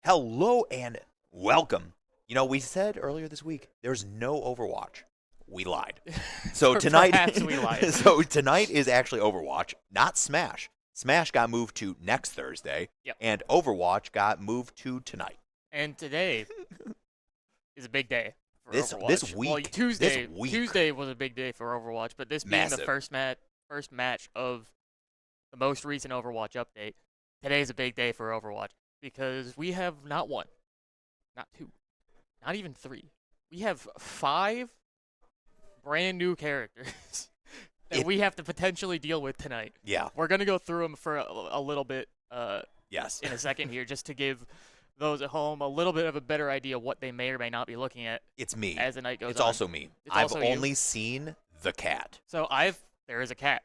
Hello and welcome. You know, we said earlier this week there's no Overwatch. We lied. So tonight, Perhaps we lied. so tonight is actually Overwatch, not Smash. Smash got moved to next Thursday, Yep. and Overwatch got moved to tonight. And today is a big day for This Overwatch. week, Well, Tuesday, this week. Tuesday was a big day for Overwatch, but this being Massive. the first match of the most recent Overwatch update, today is a big day for Overwatch because we have not one, not two, not even three. We have 5 brand new characters that we have to potentially deal with tonight. Yeah. We're gonna go through them for a little bit. Yes. In a second here, just to give those at home a little bit of a better idea what they may or may not be looking at It's me. as the night goes It's on. also me. It's I've also you. only seen the cat. So there is a cat.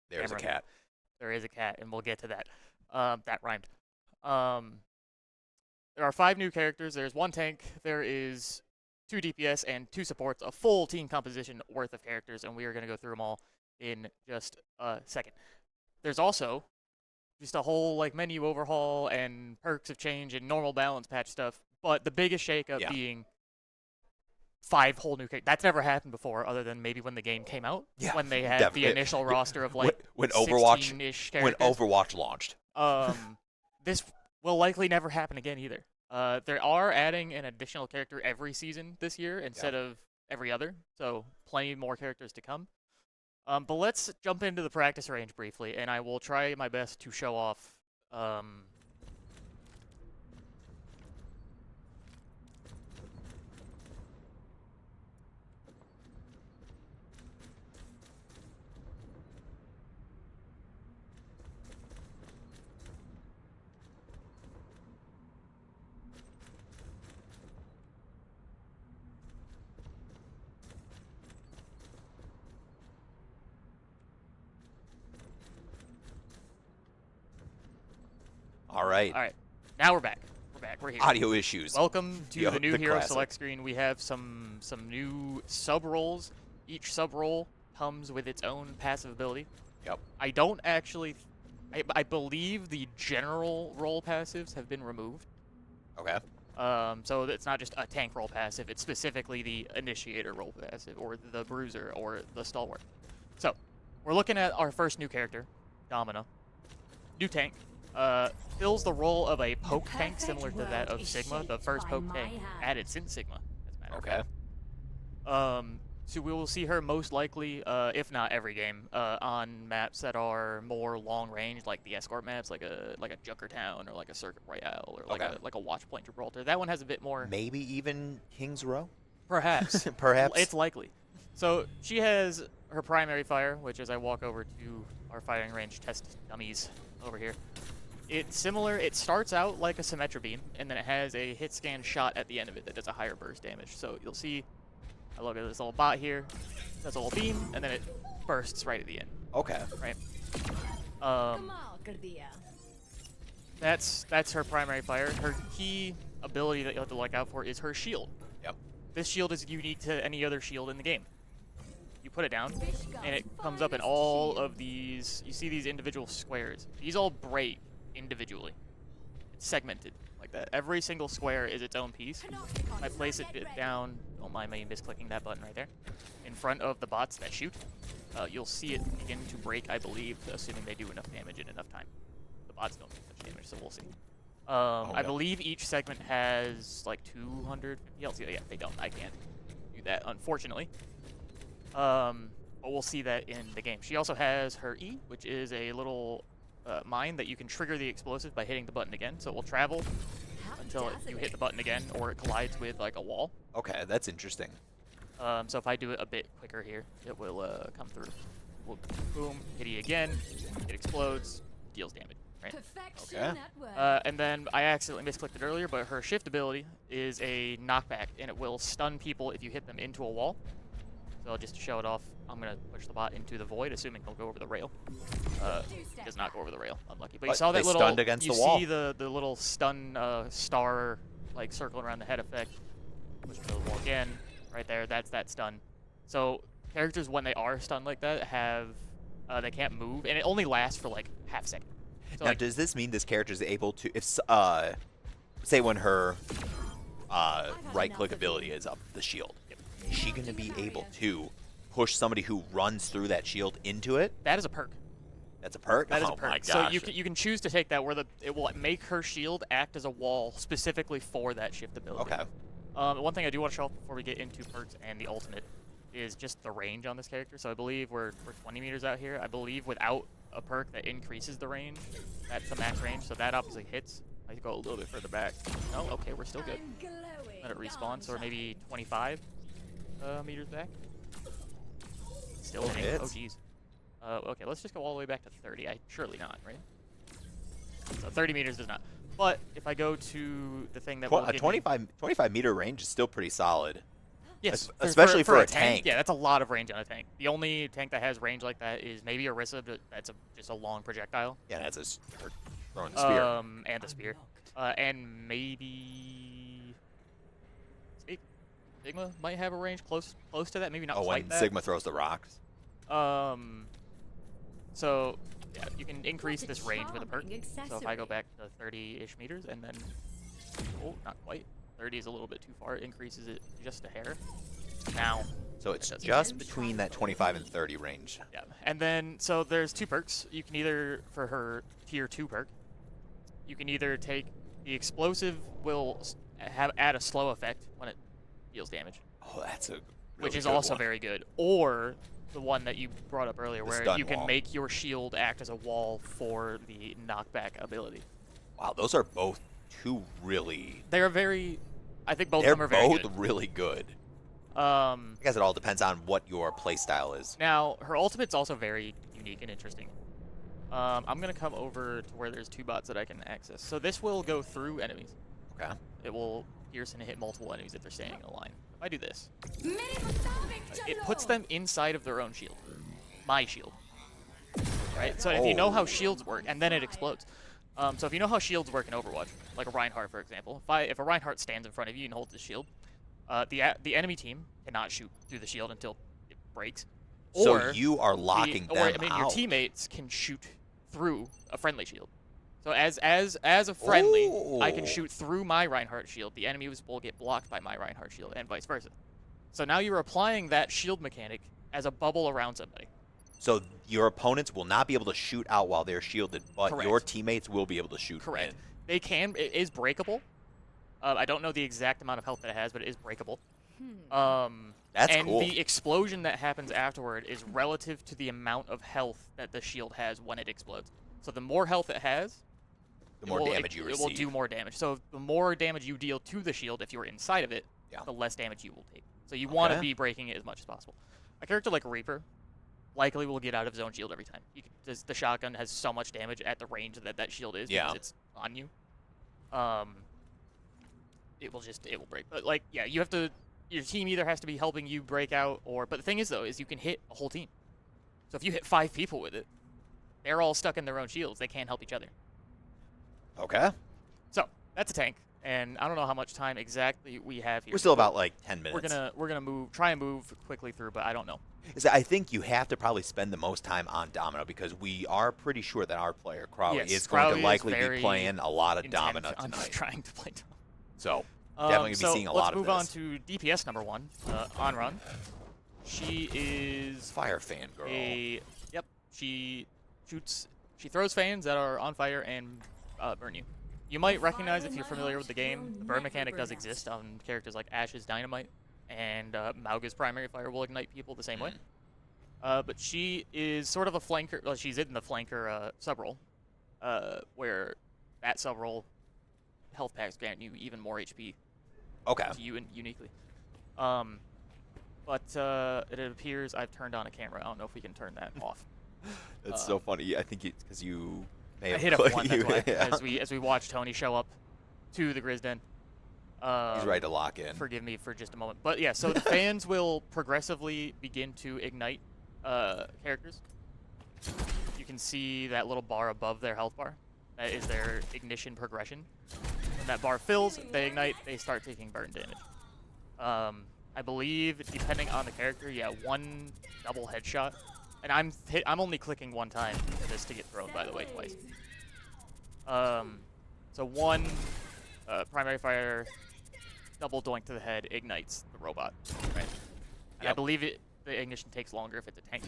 There's a Cameron. cat. There is a cat, and we'll get to that. That rhymed. There are 5 new characters. There's 1 tank. There is 2 DPS and 2 supports. A full team composition worth of characters, and we are going to go through them all in just a second. There's also just a whole menu overhaul and perks of change and normal balance patch stuff. But the biggest shakeup being 5 whole new characters. That's never happened before, other than maybe when the game came out. Yeah, When they had definitely. the initial roster of when Overwatch 16-ish when characters. Overwatch launched. This will likely never happen again either. They are adding an additional character every season this year instead of every other, so plenty more characters to come. But let's jump into the practice range briefly, and I will try my best to show off. All right. All right, now we're back. We're here. Audio issues. Welcome to the new the hero classic. select screen. We have some new sub roles. Each sub role comes with its own passive ability. Yep. I don't actually. I believe the general role passives have been removed. Okay. So it's not just a tank role passive. It's specifically the initiator role passive, or the bruiser, or the stalwart. So we're looking at our first new character, Domina. New tank. Fills the role of a poke tank similar to that of Sigma, the first poke tank added since Sigma, as a matter of fact. So we will see her most likely, if not every game, on maps that are more long range, like the escort maps, like a Junkertown or like a Circuit Royale or like a Watchpoint Gibraltar. That one has a bit more. Maybe even King's Row. Perhaps. Perhaps. It's likely. So she has her primary fire, which as I walk over to our firing range test dummies over here. It's similar. It starts out like a Symmetra beam, and then it has a hit scan shot at the end of it that does a higher burst damage. So you'll see, I look at this little bot here, does a little beam, and then it bursts right at the end. Okay. Right. That's her primary fire. Her key ability that you have to look out for is her shield. Yep. This shield is unique to any other shield in the game. You put it down, and it comes up in all of these. You see these individual squares. These all break individually. It's segmented like that. Every single square is its own piece. I place it down. Don't mind me misclicking that button right there. In front of the bots that shoot, you'll see it begin to break. I believe, assuming they do enough damage in enough time. The bots don't do much damage, so we'll see. I believe each segment has like 250 LC. Yeah, they don't. I can't do that, unfortunately. But we'll see that in the game. She also has her E, which is a little mine that you can trigger the explosive by hitting the button again. So it will travel until you hit the button again, or it collides with like a wall. Okay, that's interesting. So if I do it a bit quicker here, it will come through. We'll boom, hit E again, it explodes, deals damage. Right? Okay. And then I accidentally misclicked it earlier, but her shift ability is a knockback, and it will stun people if you hit them into a wall. So just to show it off, I'm going to push the bot into the void, assuming he'll go over the rail. He does not go over the rail. Unlucky. But you saw that they little... stunned against the wall. You see the little stun star circling around the head effect. Push to the wall again. Right there. That's that stun. So characters, when they are stunned like that, have... they can't move, and it only lasts for like half a second. So Now, like, does this mean this character is able to, if say when her right-click ability is up the shield, is she going to be able to push somebody who runs through that shield into it? That is a perk. That's a perk? That is oh a perk. My So gosh. you can choose to take that where it will make her shield act as a wall specifically for that shift ability. Okay. One thing I do want to show off before we get into perks and the ultimate is just the range on this character. So I believe we're 20 meters out here. I believe without a perk that increases the range, that's the max range. So that obviously hits. I could go a little bit further back. No, okay, we're still good. Let it respawn, so we're maybe 25 meters back. Still hitting. Oh, jeez. Okay, let's just go all the way back to 30. Surely not, right? So 30 meters does not. But if I go to the thing that will a 25 meter range is still pretty solid. Yes, especially for a tank. Yeah, that's a lot of range on a tank. The only tank that has range like that is maybe Orisa, but that's just a long projectile. Yeah, that's throwing the spear. And the spear. And maybe Sigma might have a range close to that. Maybe not quite when that. Sigma throws the rocks. So yeah, you can increase this range with a perk. So if I go back to 30-ish meters and then, oh, not quite. 30 is a little bit too far. It increases it just a hair. Now. So it's just between that 25 and 30 range. Yeah, and then so there's two perks. You can either, for her tier 2 perk, you can either take the explosive will add a slow effect when it deals damage. Oh, that's a really which is good also one. very good. Or the one that you brought up earlier, The where stun you can wall. make your shield act as a wall for the knockback ability. Wow, those are both two really. They are very. I think both They're of them are very both good. really good. I guess it all depends on what your playstyle is. Now, her ultimate's also very unique and interesting. I'm going to come over to where there's two bots that I can access. So this will go through enemies. Okay. It will pierce and hit multiple enemies if they're standing in a line. If I do this, it puts them inside of their own shield. My shield. Right? So if you know how shields work, and then it explodes. So if you know how shields work in Overwatch, like a Reinhardt, for example, if a Reinhardt stands in front of you and holds the shield, the enemy team cannot shoot through the shield until it breaks. So you are locking them out. Your teammates can shoot through a friendly shield. So as a friendly, I can shoot through my Reinhardt shield. The enemies will get blocked by my Reinhardt shield, and vice versa. So now you're applying that shield mechanic as a bubble around somebody. So your opponents will not be able to shoot out while they're shielded, but Correct. your teammates will be able to shoot Correct. in. They can. It is breakable. I don't know the exact amount of health that it has, but it is breakable. That's and cool. the explosion that happens afterward is relative to the amount of health that the shield has when it explodes. So the more health it has, The more damage you receive. It will do more damage. So the more damage you deal to the shield, if you're inside of it, Yeah. the less damage you will take. So you want to Okay. be breaking it as much as possible. A character like Reaper likely will get out of zone shield every time. The shotgun has so much damage at the range that shield is because it's on you. It will break. But like, yeah, you have to. Your team either has to be helping you break out, but the thing is though, is you can hit a whole team. So if you hit 5 people with it, they're all stuck in their own shields. They can't help each other. Okay. So that's a tank, and I don't know how much time exactly we have here. We're still about like 10 minutes. We're gonna try and move quickly through, but I don't know. I think you have to probably spend the most time on Domino because we are pretty sure that our player Crowley is going to likely be playing a lot of Domino I'm tonight. trying to play Domino. So definitely going to be seeing a lot of this. Let's move on to DPS number 1, Onrun. She is Fire fan girl. She shoots. She throws fans that are on fire and burn you. You might recognize if you're familiar with the game. The burn mechanic does exist on characters like Ash's Dynamite, and Mauga's primary fire will ignite people the same way. But she is sort of a flanker. Well, she's in the flanker sub-role, where that sub-role health packs grant you even more HP. Okay. To you uniquely. But it appears I've turned on a camera. I don't know if we can turn that off. That's so funny. I think it's because you may I have hit F1, that's why. Yeah. As we watch Tony show up to the Grizz Den. He's ready to lock in. Forgive me for just a moment. But yeah, so the fans will progressively begin to ignite characters. You can see that little bar above their health bar. That is their ignition progression. When that bar fills, they ignite, they start taking burn damage. I believe, depending on the character, one double headshot. And I'm only clicking one time for this to get thrown, by the way, twice. So one primary fire, double doink to the head, ignites the robot. Right. And I Yep. believe the ignition takes longer if it's a tank,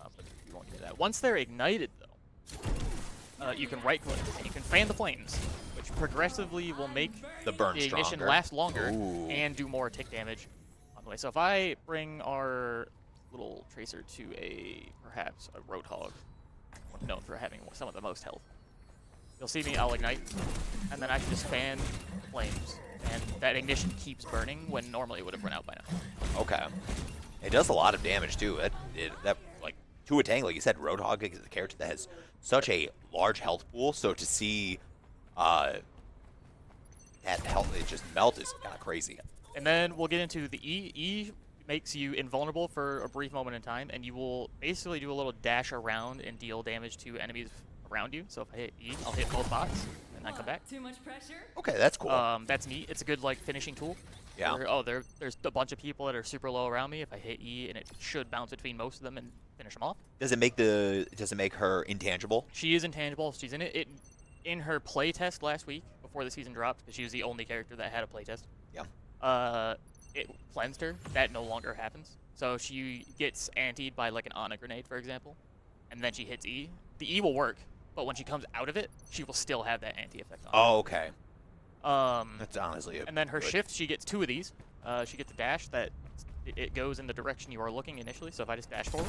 but you won't do that. Once they're ignited, though, you can right click and you can fan the flames, which progressively will make The burn the ignition stronger. last longer Ooh. and do more tick damage on the way. So if I bring our little tracer to perhaps a Roadhog, known for having some of the most health, you'll see me, I'll ignite, and then I can just fan flames, and that ignition keeps burning when normally it would have run out by now. Okay. It does a lot of damage too. That like to a tank, like you said, Roadhog is a character that has such a large health pool. So to see that health it just melt is kind of crazy. And then we'll get into the E. E makes you invulnerable for a brief moment in time, and you will basically do a little dash around and deal damage to enemies around you. So if I hit E, I'll hit both bots, and I come back. Too much pressure? Okay, that's cool. That's neat. It's a good like finishing tool. Yeah. Where, there's a bunch of people that are super low around me. If I hit E, and it should bounce between most of them and finish them off. Does it make her intangible? She is intangible. She's in it. In her playtest last week before the season dropped, because she was the only character that had a playtest. Yeah. It cleansed her. That no longer happens. So she gets antied by like an Ana grenade, for example, and then she hits E. The E will work, but when she comes out of it, she will still have that anti effect on. Oh, okay. Her. That's honestly. And then her good. shift, she gets 2 of these. She gets a dash that it goes in the direction you are looking initially. So if I just dash forward,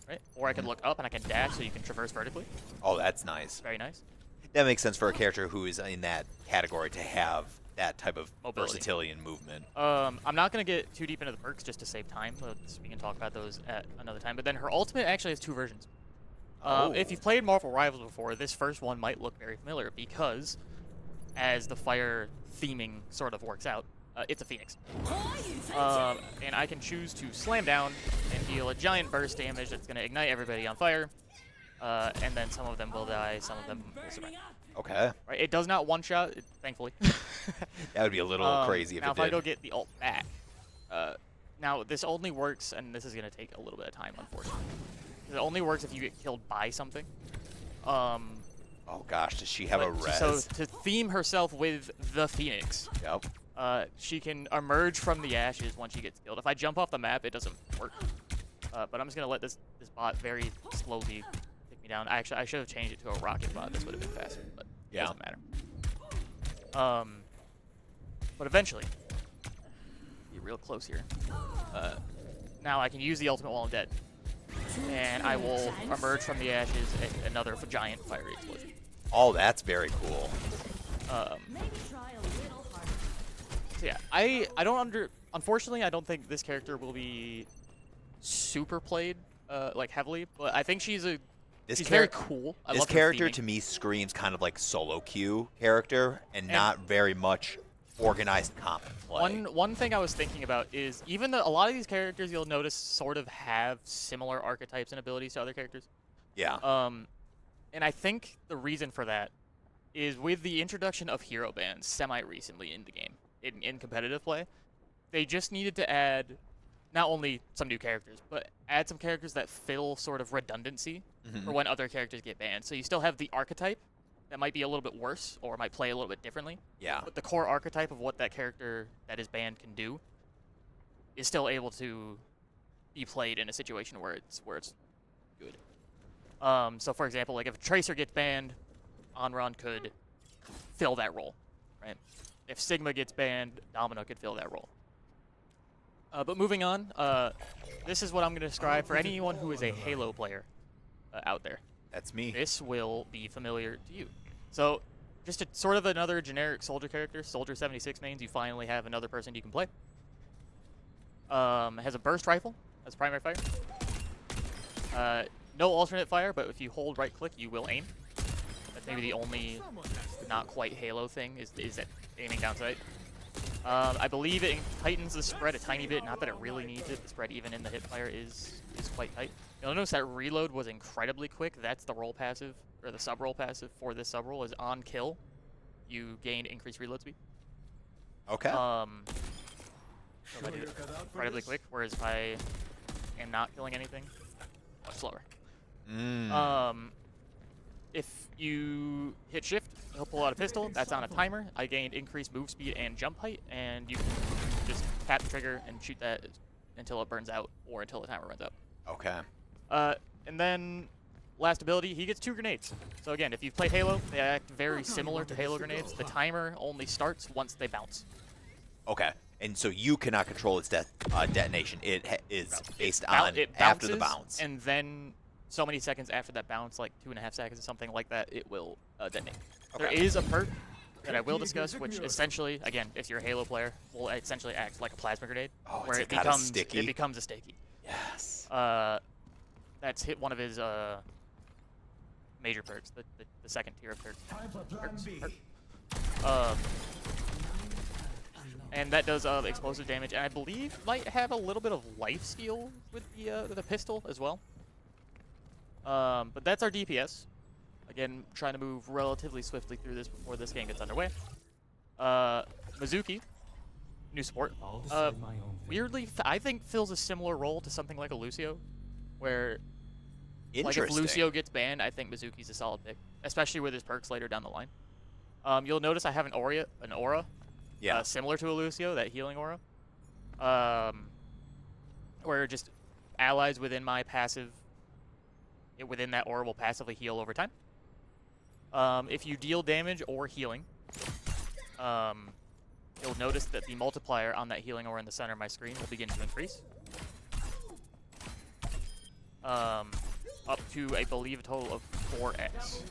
right, or I can look up and I can dash, so you can traverse vertically. Oh, that's nice. Very nice. That makes sense for a character who is in that category to have that type of Mobility. versatility and movement. I'm not going to get too deep into the perks just to save time. We can talk about those at another time. But then her ultimate actually has 2 versions. Oh. If you've played Marvel Rivals before, this first one might look very familiar because, as the fire theming sort of works out, it's a Phoenix. And I can choose to slam down and deal a giant burst damage that's going to ignite everybody on fire. And then some of them will die, some of them will survive. Okay. Right? It does not one-shot, thankfully. That would be a little crazy if now it if I did. go get the ult back, now this only works, and this is going to take a little bit of time, unfortunately. It only works if you get killed by something. Oh gosh, does she have a res? So to theme herself with the Phoenix, Yep. she can emerge from the ashes once she gets killed. If I jump off the map, it doesn't work. But I'm just going to let this bot very slowly take me down. Actually, I should have changed it to a rocket bot. This would have been faster, but it doesn't matter. But eventually, be real close here. Now I can use the ultimate while I'm dead, and I will emerge from the ashes at another giant fiery explosion. Oh, that's very cool. Maybe try a little harder. So yeah, unfortunately, I don't think this character will be super played like heavily, but I think she's very cool. I This love her character theming. to me screams kind of like solo queue character and not very much organized comp play. One thing I was thinking about is even though a lot of these characters you'll notice sort of have similar archetypes and abilities to other characters. Yeah. And I think the reason for that is with the introduction of hero bans semi-recently in the game, in competitive play, they just needed to add not only some new characters, but add some characters that fill sort of redundancy for when other characters get banned. So you still have the archetype that might be a little bit worse or might play a little bit differently. Yeah. But the core archetype of what that character that is banned can do is still able to be played in a situation where it's good. So for example, like if a Tracer gets banned, Onron could fill that role, right? If Sigma gets banned, Domino could fill that role. But moving on, this is what I'm going to describe for anyone who is a Halo player out there. That's me. This will be familiar to you. So, just a, sort of another generic soldier character, Soldier 76 mains, you finally have another person you can play. Has a burst rifle as primary fire. No alternate fire, but if you hold right click, you will aim. That's maybe the only not quite Halo thing, is that aiming down sight. I believe it tightens the spread a tiny bit, not that it really needs it. The spread even in the hip fire is quite tight. You'll notice that reload was incredibly quick. That's the roll passive, or the sub-roll passive for this sub-roll is on kill. You gain increased reload speed. Okay. So if I do it incredibly quick, whereas if I am not killing anything, much slower. if you hit shift, he'll pull out a pistol. That's on a timer. I gained increased move speed and jump height, and you can just tap the trigger and shoot that until it burns out or until the timer runs out. Okay. And then last ability, he gets 2 grenades. So again, if you've played Halo, they act very similar to Halo grenades. The timer only starts once they bounce. Okay. And so you cannot control its detonation. It is based It on after the bounces, bounce. and then so many seconds after that bounce, like 2.5 seconds or something like that, it will detonate. There Okay. is a perk that I will discuss, which essentially, again, if you're a Halo player, will essentially act like a plasma grenade, Oh, where it's it kinda becomes sticky? it becomes a sticky. Yes. That's hit one of his major perks, the second tier of perks. And that does explosive damage, and I believe might have a little bit of life steal with the pistol as well. But that's our DPS. Again, trying to move relatively swiftly through this before this game gets underway. Mizuki, new support. Weirdly, I think fills a similar role to something like a Lucio, where like if Interesting. Lucio gets banned, I think Mizuki's a solid pick, especially with his perks later down the line. You'll notice I have an aura, Yeah. similar to a Lucio, that healing aura, where just allies within my passive, within that aura will passively heal over time. If you deal damage or healing, you'll notice that the multiplier on that healing aura in the center of my screen will begin to increase. Up to, I believe, a total of 4x.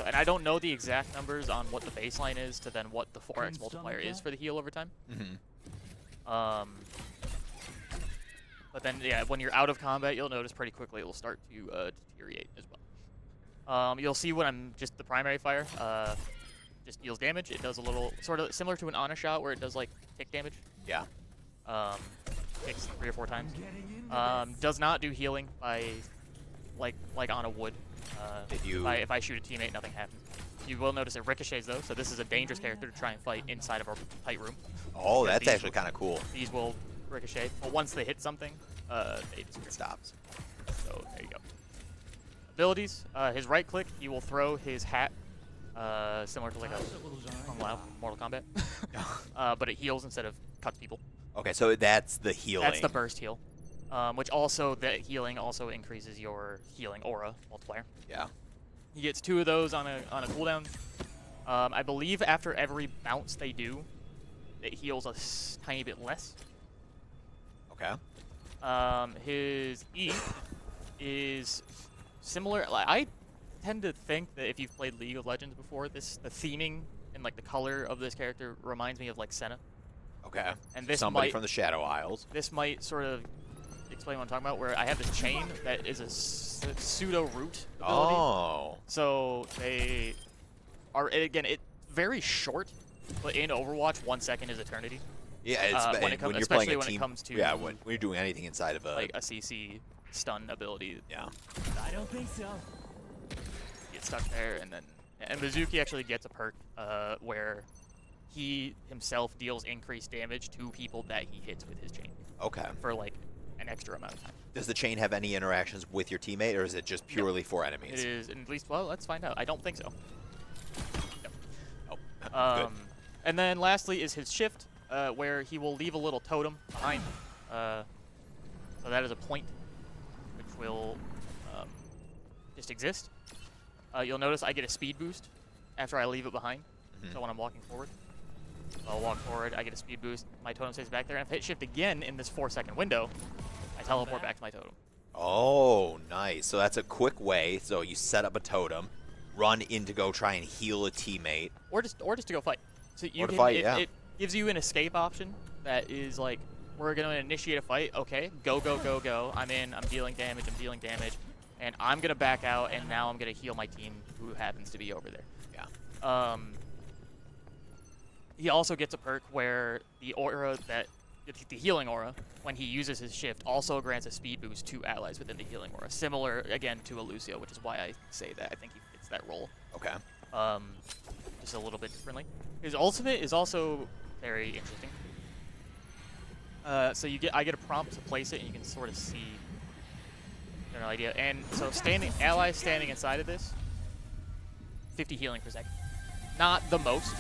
And I don't know the exact numbers on what the baseline is to then what the 4x multiplier is for the heal over time. But then, yeah, when you're out of combat, you'll notice pretty quickly it will start to deteriorate as well. You'll see when I'm just the primary fire, just deals damage. It does a little, sort of similar to an Ana shot where it does like tick damage. Yeah. Ticks 3 or 4 times. Does not do healing by, like on a wood. If I shoot a teammate, nothing happens. You will notice it ricochets though, so this is a dangerous character to try and fight inside of a tight room. Oh, Yeah, that's these actually kind of cool. These will ricochet, but once they hit something, they disappear. It stops. So there you go. Abilities, his right click, he will throw his hat, similar to like a Kung Lao from Mortal Kombat, but it heals instead of cuts people. Okay, so that's the healing. That's the burst heal, which also, that healing also increases your healing aura multiplier. Yeah. He gets 2 of those on a cooldown. I believe after every bounce they do, it heals a tiny bit less. Okay. His E is similar. Like, I tend to think that if you've played League of Legends before, the theming and like the color of this character reminds me of like Senna. Okay. And this Somebody might, from the Shadow Isles. This might sort of explain what I'm talking about, where I have this chain that is a pseudo root ability. Oh. So they are, again, it's very short, but in Overwatch, 1 second is eternity. Yeah, it's when when you're especially playing a when team. it comes to when you're doing anything inside of a. like a CC stun ability. Yeah. I don't think so. Get stuck there, and Mizuki actually gets a perk where he himself deals increased damage to people that he hits with his chain Okay. for like an extra amount of time. Does the chain have any interactions with your teammate, or is it just purely for enemies? It is, at least, well, let's find out. I don't think so. No. Oh, good. And then lastly is his shift, where he will leave a little totem behind. So that is a point, which will just exist. You'll notice I get a speed boost after I leave it behind. So when I'm walking forward, I'll walk forward, I get a speed boost, my totem stays back there, and if I hit shift again in this 4-second window, I teleport back to my totem. Oh, nice. So that's a quick way. So you set up a totem, run in to go try and heal a teammate. Or just to go fight. So you Or to can, fight, it, yeah. it gives you an escape option that is like, we're going to initiate a fight. Okay, go, go, go, go. I'm in, I'm dealing damage, and I'm going to back out, and now I'm going to heal my team who happens to be over there. Yeah. He also gets a perk where the aura the healing aura, when he uses his shift, also grants a speed boost to allies within the healing aura. Similar, again, to a Lucio, which is why I say that. I think he fits that role. Okay. Just a little bit differently. His ultimate is also very interesting. So I get a prompt to place it, and you can sort of see general idea. And so allies standing inside of this, 50 healing per second. Not the most.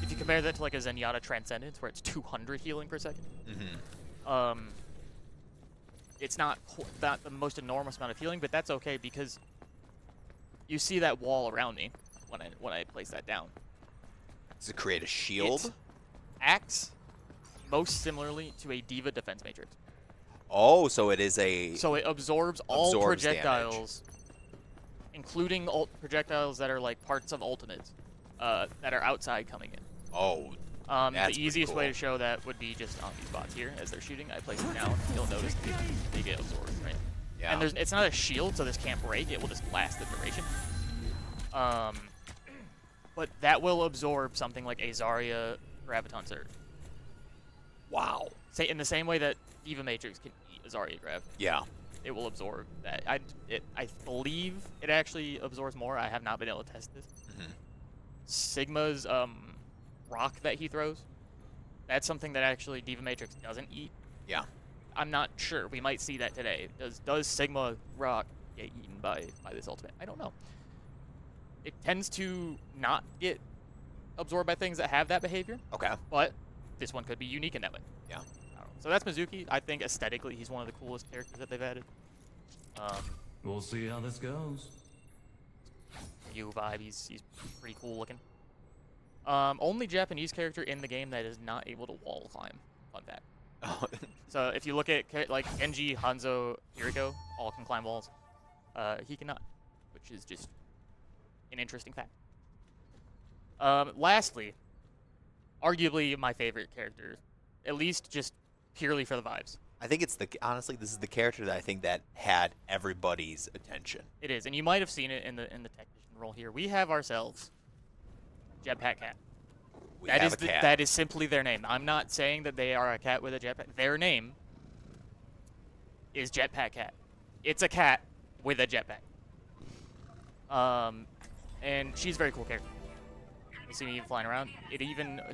If you compare that to like a Zenyatta Transcendence, where it's 200 healing per second. It's not the most enormous amount of healing, but that's okay because you see that wall around me when I place that down. Does it create a shield? It acts most similarly to a Diva defense matrix. Oh, so it is a... So it absorbs all Absorbs projectiles, including projectiles that are like parts of ultimates that are outside coming in. Oh, The that's easiest pretty way to show that would be just on these bots here as they're shooting. I place them down. You'll notice they get absorbed, right? Yeah. And it's not a shield, so this can't break. It will just last the duration. But that will absorb something like a Zarya Graviton Surge. Wow. Say in the same way that Diva Matrix can eat a Zarya Grav. Yeah. It will absorb that. I believe it actually absorbs more. I have not been able to test this. Sigma's rock that he throws, that's something that actually Diva Matrix doesn't eat. Yeah. I'm not sure. We might see that today. Does Sigma rock get eaten by this ultimate? I don't know. It tends to not get absorbed by things that have that behavior, Okay. but this one could be unique in that way. Yeah. I don't know. So that's Mizuki. I think aesthetically he's one of the coolest characters that they've added. We'll see how this goes. Ryu vibe, he's pretty cool looking. Only Japanese character in the game that is not able to wall climb. Fun fact. Oh, So if you look at like Genji, Hanzo, Kiriko, all can climb walls. He cannot, which is just an interesting fact. Lastly, arguably my favorite character, at least just purely for the vibes. I think it's honestly, this is the character that I think that had everybody's attention. It is, and you might have seen it in the technician role here. We have ourselves Jetpack Cat. We have a cat. That is simply their name. I'm not saying that they are a cat with a jetpack. Their name is Jetpack Cat. It's a cat with a jetpack. And she's a very cool character. You see me flying around.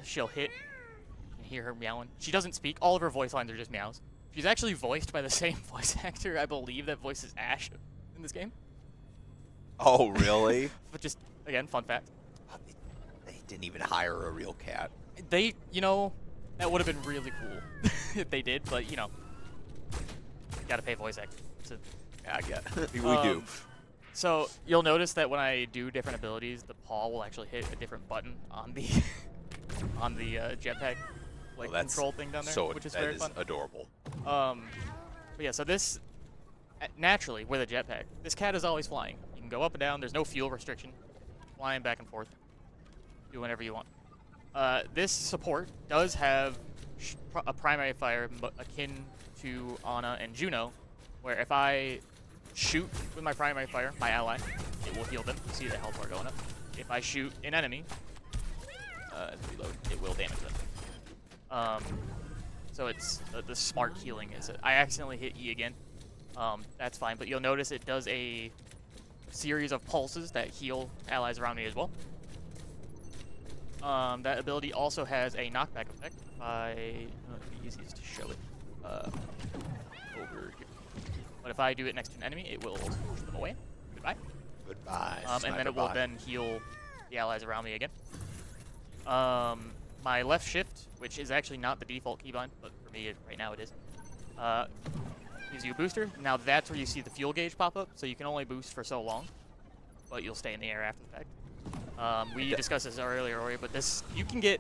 She'll hit. You can hear her meowing. She doesn't speak. All of her voice lines are just meows. She's actually voiced by the same voice actor, I believe, that voices Ash in this game. Oh, really? But just, again, fun fact. They didn't even hire a real cat. That would have been really cool if they did, but, you gotta pay voice actors. So, Yeah, I get we do. So, you'll notice that when I do different abilities, the paw will actually hit a different button on the jetpack control thing down there, which is very fun. Adorable. But yeah, so this, naturally, with a jetpack, this cat is always flying. You can go up and down. There's no fuel restriction. Flying back and forth. Do whatever you want. This support does have a primary fire akin to Ana and Juno, where if I shoot with my primary fire, my ally, it will heal them. You see the health bar going up. If I shoot an enemy, reload, it will damage them. So it's the smart healing is it. I accidentally hit E again. That's fine, but you'll notice it does a series of pulses that heal allies around me as well. That ability also has a knockback effect by, the easiest to show it, over here. But if I do it next to an enemy, it will push them away. Goodbye. Goodbye. And then it will then heal the allies around me again. My left shift, which is actually not the default keybind, but for me right now it is, gives you a booster. Now that's where you see the fuel gauge pop up, so you can only boost for so long, but you'll stay in the air after the fact. We discussed this earlier, but this, you can get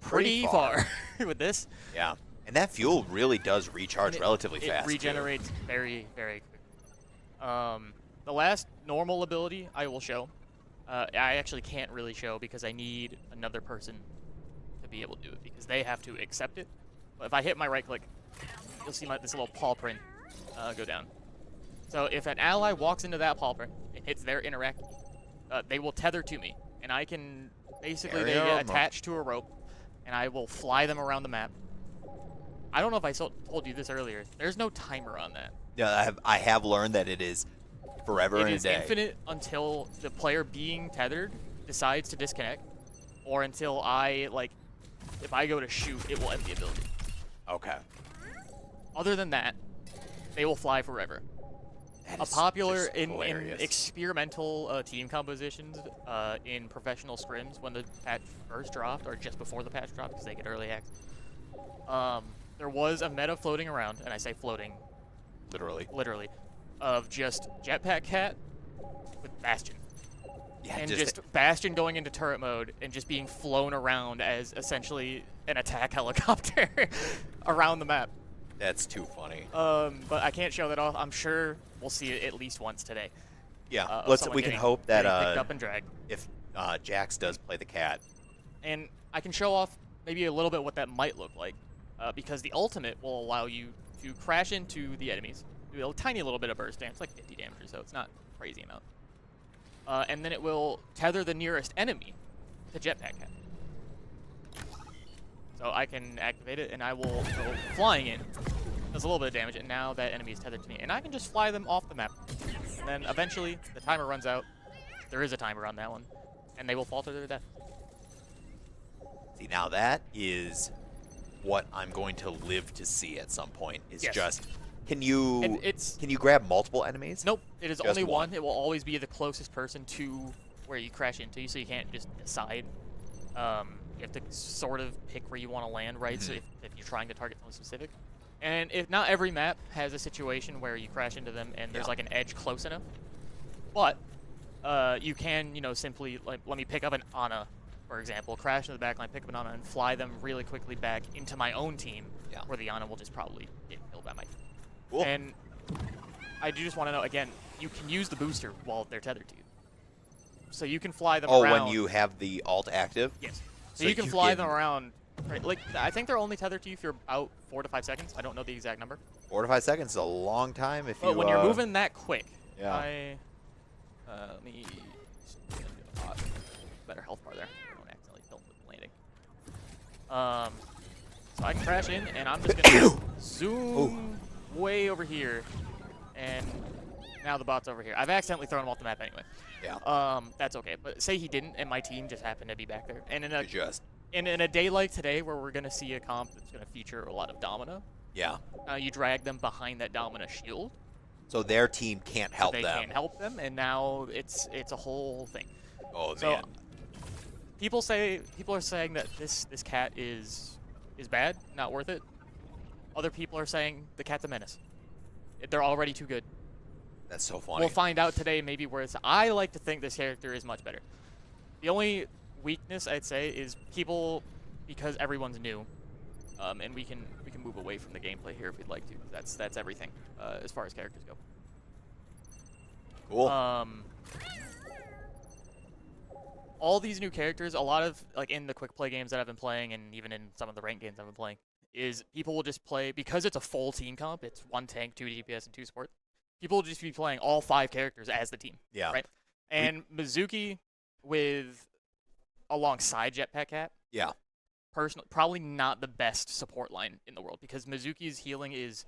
pretty far with this. Yeah, and that fuel really does recharge relatively fast. It regenerates very, very quick. The last normal ability I will show, I actually can't really show because I need another person to be able to do it because they have to accept it. But if I hit my right click, you'll see this little paw print go down. So if an ally walks into that paw print and hits their interact, they will tether to me, and I can basically they get attached to a rope, and I will fly them around the map. I don't know if I told you this earlier. There's no timer on that. Yeah, I have learned that it is forever and a day. It is infinite until the player being tethered decides to disconnect, or until if I go to shoot, it will end the ability. Okay. Other than that, they will fly forever. That A is popular just in hilarious. experimental team compositions in professional scrims when the patch first dropped, or just before the patch dropped because they get early access. There was a meta floating around, and I say floating literally, of just Jetpack Cat with Bastion. Yeah, And just Bastion going into turret mode and just being flown around as essentially an attack helicopter around the map. that's too funny. But I can't show that off. I'm sure we'll see it at least once today. Yeah, Of someone we can getting- hope that getting picked up and dragged. if Jax does play the cat, And I can show off maybe a little bit what that might look like, because the ultimate will allow you to crash into the enemies, do a tiny little bit of burst damage, like 50 damage or so. It's not a crazy amount. And then it will tether the nearest enemy to Jetpack Cat. So I can activate it, and I will go flying in. Does a little bit of damage, and now that enemy is tethered to me. And I can just fly them off the map. And then eventually, the timer runs out. There is a timer on that one. And they will fall to their death. see now that is what I'm going to live to see at some point. Is Yes. just can you And it's... can you grab multiple enemies? Nope, it is Just only one. one. It will always be the closest person to where you crash into, so you can't just decide. You have to sort of pick where you want to land, right? So if you're trying to target someone specific. And if not every map has a situation where you crash into them and there's Yeah. like an edge close enough. But you can, simply, like, let me pick up an Ana, for example, crash into the backline, pick up an Ana, and fly them really quickly back into my own team, Yeah. where the Ana will just probably get killed by my team. Cool. And I do just want to know, again, you can use the booster while they're tethered to you. So you can fly them Oh, around. when you have the alt active? Yes. So So you can you fly can- them around. Right, like, I think they're only tethered to you for about 4 to 5 seconds. I don't know the exact number. 4 to 5 seconds is a long time if But you when you're moving that quick, Yeah. let me better health bar there. I don't accidentally kill with landing. So I can crash in, and I'm just gonna zoom way over here, and now the bot's over here. I've accidentally thrown him off the map anyway. Yeah. That's okay. But say he didn't, and my team just happened to be back there, and You just in a day like today, where we're gonna see a comp that's gonna feature a lot of Domina, yeah. you drag them behind that Domina shield. So their team can't help they them. can't help them, and now it's a whole thing. Oh So man. people are saying that this cat is bad, not worth it. Other people are saying the cat's a menace. They're already too good. That's so funny. We'll find out today maybe where it's. I like to think this character is much better. The only weakness I'd say is people, because everyone's new, and we can move away from the gameplay here if we'd like to. That's everything as far as characters go. Cool. All these new characters, a lot of, like, in the quick play games that I've been playing, and even in some of the ranked games I've been playing, is people will just play, because it's a full team comp, it's 1 tank, 2 DPS, and 2 support, people will just be playing all 5 characters as the team. Yeah. Right? And Mizuki alongside Jetpack Cat, Yeah. personally, probably not the best support line in the world, because Mizuki's healing is,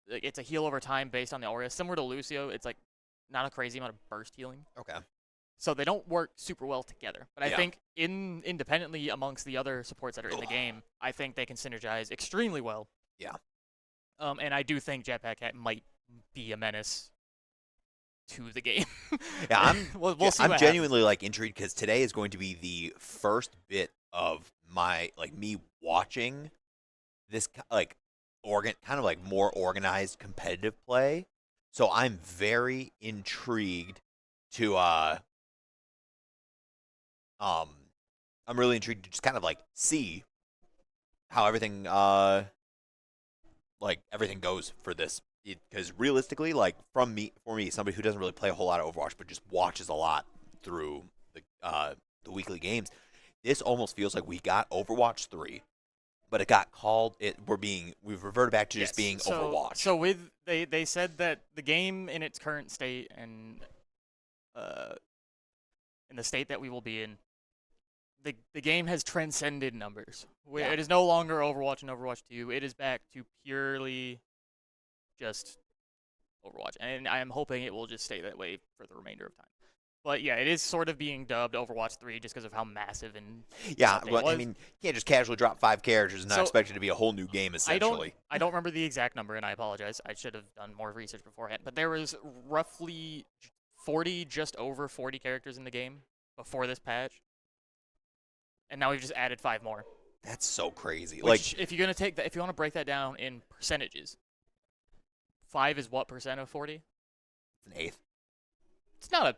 it's a heal over time based on the aura. Similar to Lucio, it's like not a crazy amount of burst healing. Okay. So they don't work super well together. But I Yeah. think independently amongst the other supports that are in the game, I think they can synergize extremely well. Yeah. And I do think Jetpack Cat might be a menace to the game. Yeah, we'll Yeah, see I'm what genuinely like intrigued because today is going to be the first bit of my me watching this like kind of like more organized competitive play. So I'm very intrigued to I'm really intrigued to just kind of like see how everything everything goes for this, because realistically, like for me, somebody who doesn't really play a whole lot of Overwatch but just watches a lot through the weekly games, this almost feels like we got Overwatch 3, but it got called we've reverted back to just being Overwatch. So they said that the game in its current state and in the state that we will be in, the game has transcended numbers. Yeah. It is no longer Overwatch and Overwatch 2. It is back to purely just Overwatch, and I am hoping it will just stay that way for the remainder of time. But yeah, it is sort of being dubbed Overwatch 3 just because of how massive and Yeah, it well, I was. mean, you can't just casually drop 5 characters and not So, expect it to be a whole new game, essentially. I don't remember the exact number, and I apologize. I should have done more research beforehand. But there was roughly 40, just over 40 characters in the game before this patch, and now we've just added 5 more. That's so crazy. Which, if you're gonna take that, if you want to break that down in percentages, 5 is what percent of 40? It's an eighth. It's not a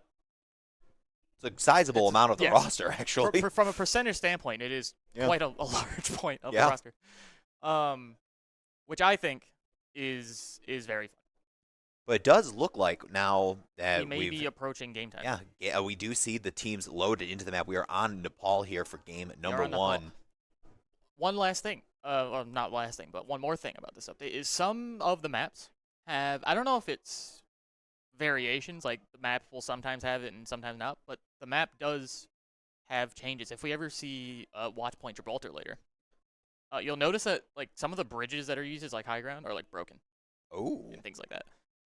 It's a sizable amount of the yeah. roster, actually. from a percentage standpoint, it is quite a large point of the roster. Which I think is very fun. But it does look like now that we may be approaching game time. Yeah, we do see the teams loaded into the map. We are on Nepal here for game number on Nepal. 1. One last thing, well, not last thing, but one more thing about this update is some of the maps have, I don't know if it's variations, like the map will sometimes have it and sometimes not, but the map does have changes. If we ever see Watch Point Gibraltar later, you'll notice that like some of the bridges that are used as like high ground are like broken. Oh. And things like that.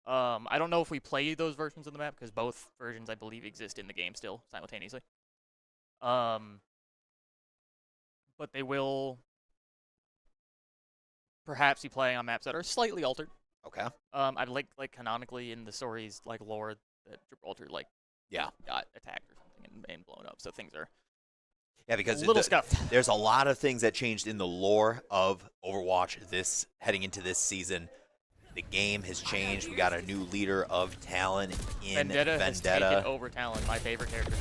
I don't know if we play those versions of the map because both versions I believe exist in the game still simultaneously. But they will perhaps be playing on maps that are slightly altered. Okay. I'd like canonically in the story's like lore that Gibraltar like got attacked or something and blown up, so things are because a little scuffed. There's a lot of things that changed in the lore of Overwatch heading into this season. The game has changed. We got a new leader of Talon in Vendetta. Has taken over Talon, my favorite character.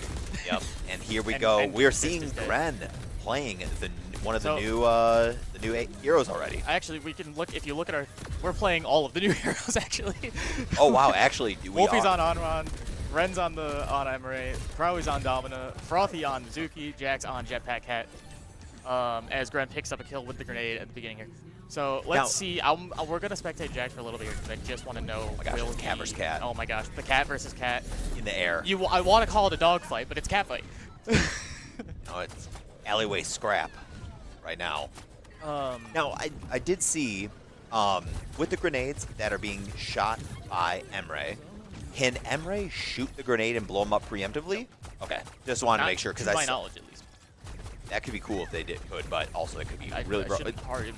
Yep. And here we go. We're seeing Gren playing one of the new heroes already. Actually, we can look. If you look at we're playing all of the new heroes actually. Oh wow! Actually, Wolfie's on Onron, Ren's on Emre, Crowley's on Domina, Frothy on Mizuki, Jax on Jetpack Cat. As Gren picks up a kill with the grenade at the beginning here. So let's see. We're gonna spectate Jax for a little bit here because I just want to know. Oh my gosh, it's cat versus cat. Oh my gosh, the cat versus cat in the air. I want to call it a dog fight, but it's cat fight. No, it's alleyway scrap right now. Now I did see with the grenades that are being shot by Emre. Can Emre shoot the grenade and blow him up preemptively? Okay, just wanted to make sure because to my knowledge at least. That could be cool if they could, but also it could be really hard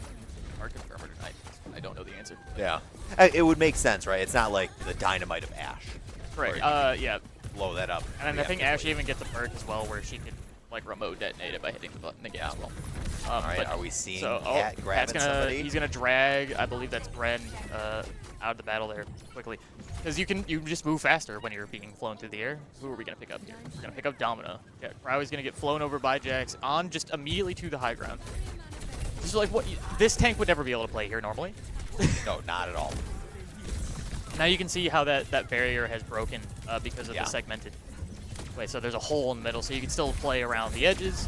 confirm or deny. I don't know the answer. Yeah, it would make sense, right? It's not like the dynamite of Ashe. Right. Yeah. Blow that up. And I think Ashe even gets a perk as well, where she could like remote detonate it by hitting the button again as well. All right. Are we seeing Cat grabbing somebody? He's gonna drag. I believe that's Bren out of the battle there quickly, because you can just move faster when you're being flown through the air. Who are we gonna pick up here? We're gonna pick up Domino. Yeah, Crowley's gonna get flown over by Jax on just immediately to the high ground. This is like what this tank would never be able to play here normally. No, not at all. Now you can see how that barrier has broken because of the segmented way. So there's a hole in the middle, so you can still play around the edges,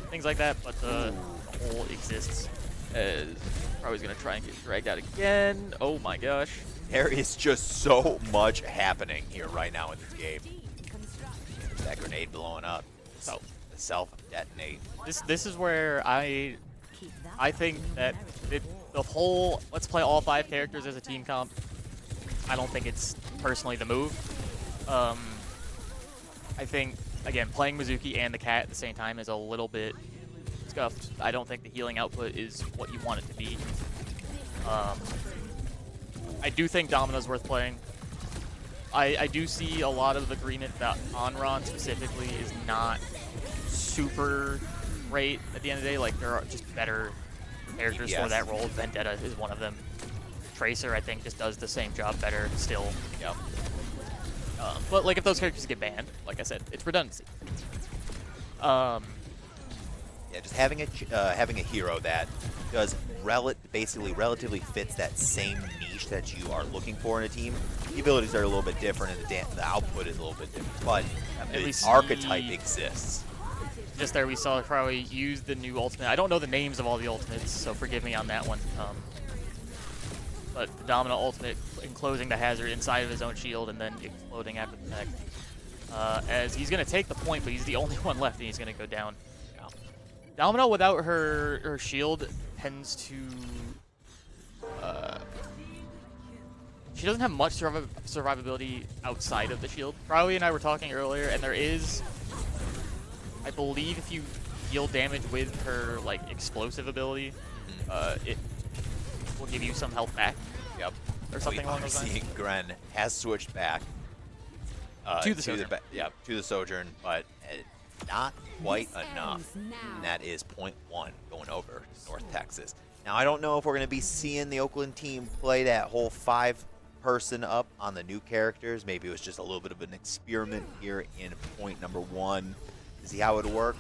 things like that. But the hole exists. As probably gonna try and get dragged out again. Oh my gosh! There is just so much happening here right now in this game. That grenade blowing up. So the self-detonate. This is where I think that the whole let's play all 5 characters as a team comp. I don't think it's personally the move. I think again playing Mizuki and the cat at the same time is a little bit scuffed. I don't think the healing output is what you want it to be. I do think Domino's worth playing. I do see a lot of agreement that Onron specifically is not super great at the end of the day. Like, there are just better characters for that role. Vendetta is one of them. Tracer, I think, just does the same job better still. Yep. But, like, if those characters get banned, like I said, it's redundancy. Yeah, just having a hero that does basically relatively fits that same niche that you are looking for in a team. The abilities are a little bit different, and the output is a little bit different, but the archetype exists. Just there, we saw Crowley use the new ultimate. I don't know the names of all the ultimates, so forgive me on that one. But the Domino ultimate enclosing the hazard inside of his own shield and then exploding after the fact. As he's going to take the point, but he's the only one left, and he's going to go down. Domino, without her shield, tends to... she doesn't have much survivability outside of the shield. Crowley and I were talking earlier, and there is, I believe, if you deal damage with her like explosive ability, it will give you some health back. Yep. Or something along those lines. Seeing Gren has switched back To the Sojourn. to the Sojourn, but not quite enough. And that is point 1 going over to North Texas. Now, I don't know if we're going to be seeing the Oakland team play that whole 5-person up on the new characters. Maybe it was just a little bit of an experiment here in point number 1 to see how it would work.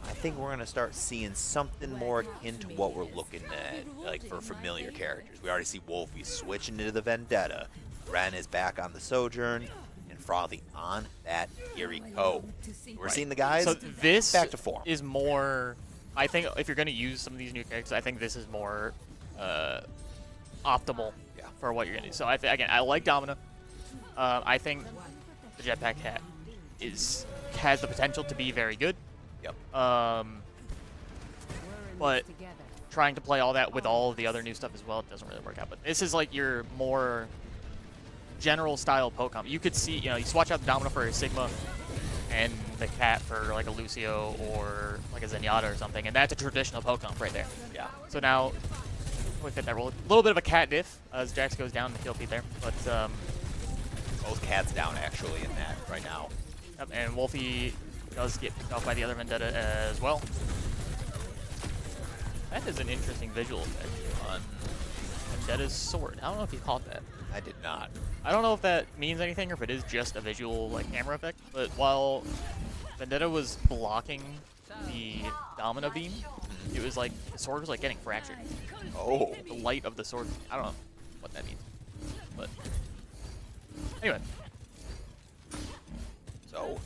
I think we're going to start seeing something more akin to what we're looking at, like for familiar characters. We already see Wolfie switching into the Vendetta. Ren is back on the Sojourn, and Frothy on that Kiriko. We're seeing the guys So this back to form. is more. I think if you're going to use some of these new characters, I think this is more optimal for what you're going to do. So again, I like Domina. I think the Jetpack Hat has the potential to be very good. Yep. But trying to play all that with all of the other new stuff as well, it doesn't really work out. But this is like your more general style poke comp. You could see, you swatch out the Domino for a Sigma and the Cat for like a Lucio or like a Zenyatta or something, and that's a traditional poke comp right there. Yeah. So now we fit that role. A little bit of a cat diff as Jax goes down to kill Pete there, but Both cats down actually in that right now. and Wolfie does get picked off by the other Vendetta as well. That is an interesting visual effect on Vendetta's sword. I don't know if you caught that. I did not. I don't know if that means anything or if it is just a visual like camera effect, but while Vendetta was blocking the Domino beam, it was like the sword was like getting fractured. Oh. The light of the sword. I don't know what that means. But anyway. So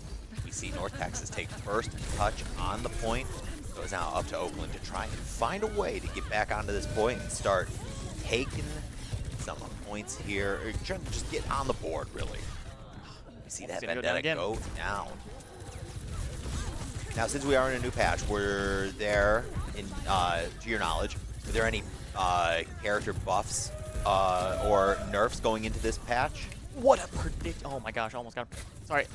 we see North Texas take first touch on the point. So it's now up to Oakland to try and find a way to get back onto this point and start taking some points here, or trying to just get on the board, really. We see that Vendetta go down. Now, since we are in a new patch, were there, to your knowledge, were there any character buffs or nerfs going into this patch? What a predict! Oh my gosh, I almost got him. Sorry.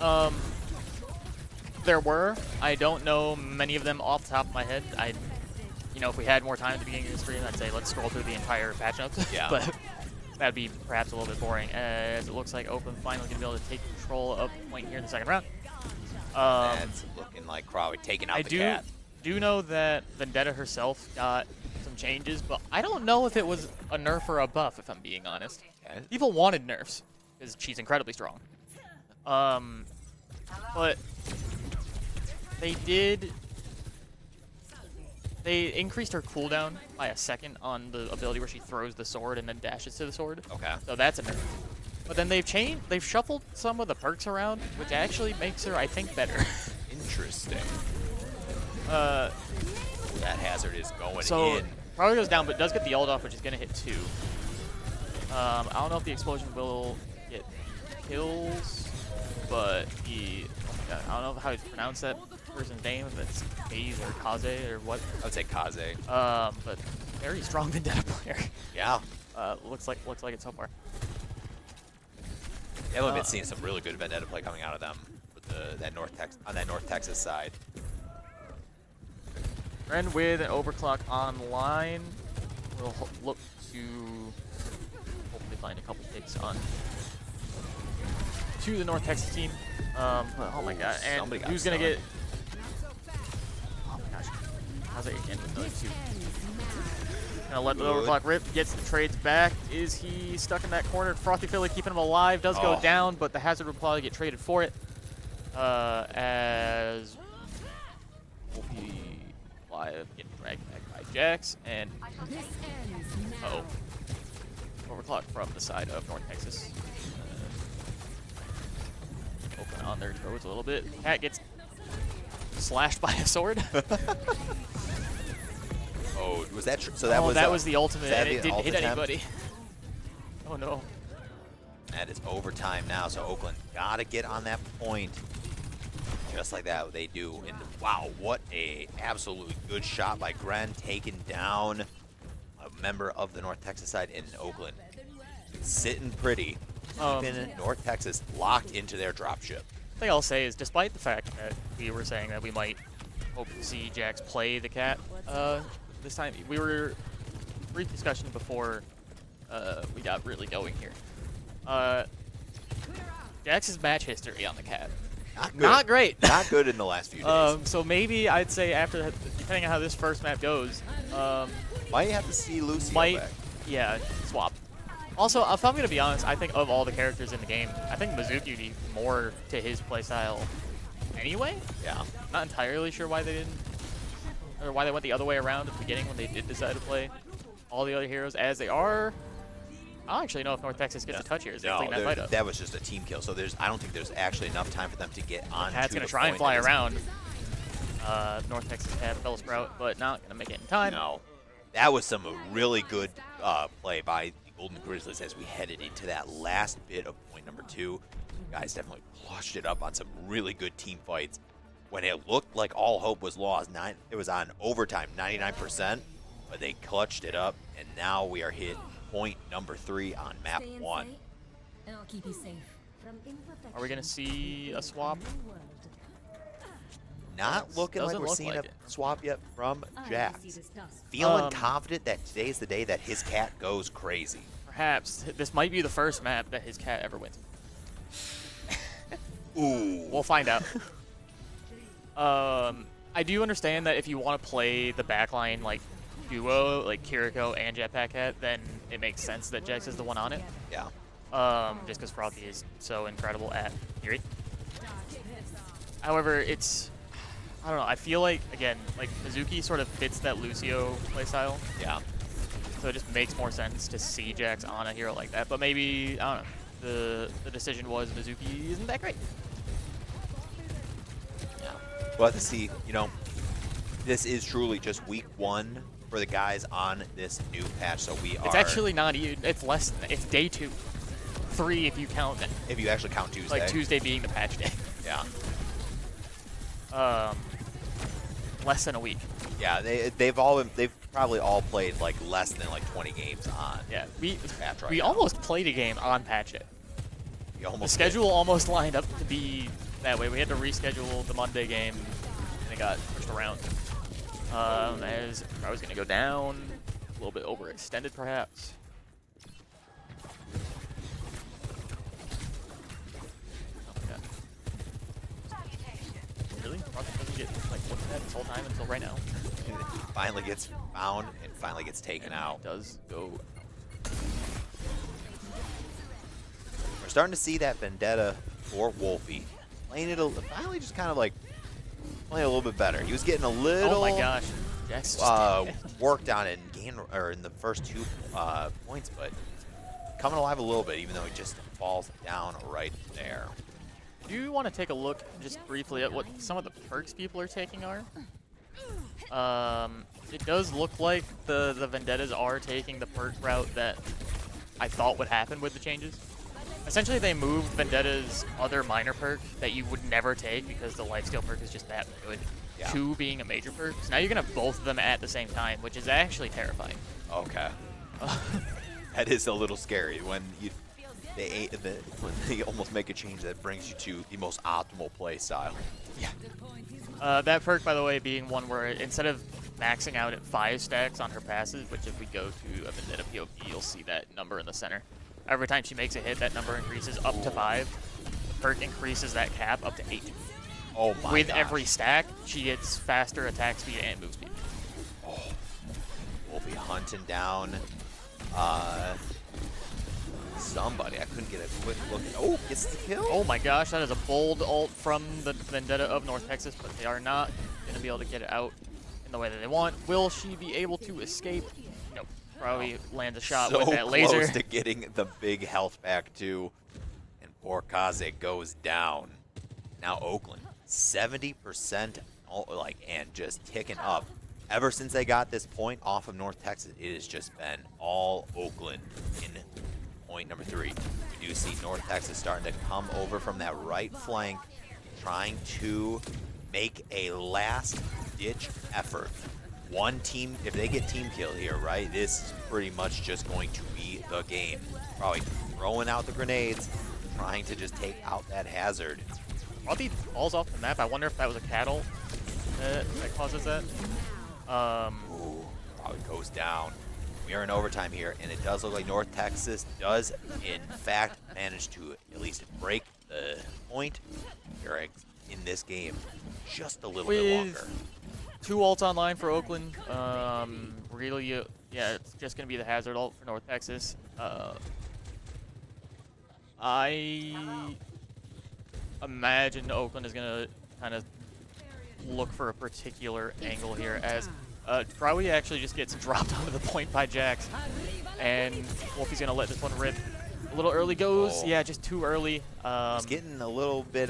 There were. I don't know many of them off the top of my head. If we had more time at the beginning of the stream, I'd say let's scroll through the entire patch notes. Yeah. But that'd be perhaps a little bit boring, as it looks like Oakland finally going to be able to take control of the point here in the second round. That's looking like Crowley taking out the cat. I do know that Vendetta herself got some changes, but I don't know if it was a nerf or a buff, if I'm being honest. Okay. People wanted nerfs, because she's incredibly strong. But they increased her cooldown by a second on the ability where she throws the sword and then dashes to the sword. Okay. So that's a nerf. But then they've shuffled some of the perks around, which actually makes her, I think, better. Interesting. That hazard is going So in. probably goes down, but does get the ult off, which is going to hit 2. I don't know if the explosion will get kills, but I don't know how you pronounce that person's name, if it's Kaze or Kaze or what. I would say Kaze. But very strong Vendetta player. Yeah. Looks like it so far. Yeah, we've been seeing some really good Vendetta play coming out of them with that North Texas side. Ren with an overclock online. We'll look to hopefully find a couple picks on to the North Texas team. But, oh my god! And who's gonna get? Oh my gosh! How's it again with those two? Gonna let the overclock rip. Gets the trades back. Is he stuck in that corner? Frothy Philly keeping him alive. Does go down, but the hazard will probably get traded for it. As Wolfie live getting dragged back by Jax and overclock from the side of North Texas. Open on their toes a little bit. Cat gets slashed by a sword. Oh, was that true? So that was the ultimate, and it didn't hit attempt? anybody. Oh no. That is overtime now, so Oakland gotta get on that point. Just like that, they do. And wow, what a absolutely good shot by Gren, taking down a member of the North Texas side in Oakland. sitting pretty, keeping North Texas locked into their dropship. Thing I'll say is, despite the fact that we were saying that we might hope to see Jax play the cat this time, we were brief discussion before we got really going here. Jax's match history on the cat, not great. Not good in the last few days. So maybe I'd say after that, depending on how this first map goes, Might have to see Lucio back. yeah, swap. Also, if I'm gonna be honest, I think of all the characters in the game, I think Mizuki needs more to his playstyle anyway. Yeah. Not entirely sure why they didn't, or why they went the other way around at the beginning when they did decide to play all the other heroes as they are. I don't actually know if North Texas gets a touch here. Is they clean that fight up? That was just a team kill. So I don't think there's actually enough time for them to get on. Cat's gonna try and fly around. North Texas had Fellow Sprout, but not gonna make it in time. No. That was some really good play by the Golden Grizzlies as we headed into that last bit of point number 2. Guys definitely flushed it up on some really good team fights. When it looked like all hope was lost, it was on overtime, 99%, but they clutched it up, and now we are hit point number 3 on map 1. And I'll keep you safe. Are we gonna see a swap? Not looking like Doesn't we're look seeing like a it. swap yet from Jax. Jax. Feeling confident that today's the day that his cat goes crazy. Perhaps this might be the first map that his cat ever wins. Ooh. We'll find out. I do understand that if you want to play the backline like duo, like Kiriko and Jetpack Cat, then it makes sense that Jax is the one on it. Yeah. Just because Froggy is so incredible at Fury. However, I don't know. I feel like, again, like Mizuki sort of fits that Lucio playstyle. Yeah. So it just makes more sense to see Jax on a hero like that. But maybe, I don't know, the decision was Mizuki isn't that great. Yeah. We'll have to see. This is truly just week 1 for the guys on this new patch. So It's actually not even, it's less than, it's day 2. 3 if you count it. If you actually count Tuesday. Like Tuesday being the patch day. Yeah. Less than a week. Yeah, they've probably all played like less than like 20 games on. Yeah, patch right we now. almost played a game on patch day. We The almost schedule almost lined up to be that way. We had to reschedule the Monday game, and it got pushed around. As I was going to go down, a little bit overextended perhaps. Really? Rocket doesn't get like looked at this whole time until right now. did. Finally gets found and finally gets taken out. It does go. We're starting to see that vendetta for Wolfie. Playing it finally just kind of like playing a little bit better. He was getting a little Oh my gosh. Jax just worked on it in the first 2 points, but coming alive a little bit, even though he just falls down right there. Do you want to take a look just briefly at what some of the perks people are taking are? It does look like the Vendettas are taking the perk route that I thought would happen with the changes. Essentially, they moved Vendetta's other minor perk that you would never take because the lifesteal perk is just that good to being a major perk. So now you're going to have both of them at the same time, which is actually terrifying. Okay. That is a little scary when they almost make a change that brings you to the most optimal play style. Yeah. That perk, by the way, being one where instead of maxing out at 5 stacks on her passes, which if we go to a Vendetta POV, you'll see that number in the center. Every time she makes a hit, that number increases up to 5. The perk increases that cap up to 8. Oh my With gosh. every stack, she gets faster attack speed and move speed. Oh. We'll be hunting down somebody. I couldn't get a quick look. Oh, gets the kill. Oh my gosh, that is a bold ult from the Vendetta of North Texas, but they are not going to be able to get it out in the way that they want. Will she be able to escape? Nope. Probably lands a shot with that laser. So close to getting the big health back too. And poor Kaze goes down. Now Oakland, 70% and just ticking up. Ever since they got this point off of North Texas, it has just been all Oakland in point number 3. We do see North Texas starting to come over from that right flank, trying to make a last-ditch effort if they get team kill here, right, this is pretty much just going to be the game. Probably throwing out the grenades, trying to just take out that hazard. Probably falls off the map. I wonder if that was a cattle that causes that. Ooh, probably goes down. We are in overtime here, and it does look like North Texas does, in fact, manage to at least break the point here in this game just a little bit longer. 2 ults online for Oakland. Really, yeah, it's just going to be the hazard ult for North Texas. I imagine Oakland is going to kind of look for a particular angle here as Krawi actually just gets dropped onto the point by Jax. And Wolfie's going to let this one rip. A little early goes. Yeah, just too early. He's getting a little bit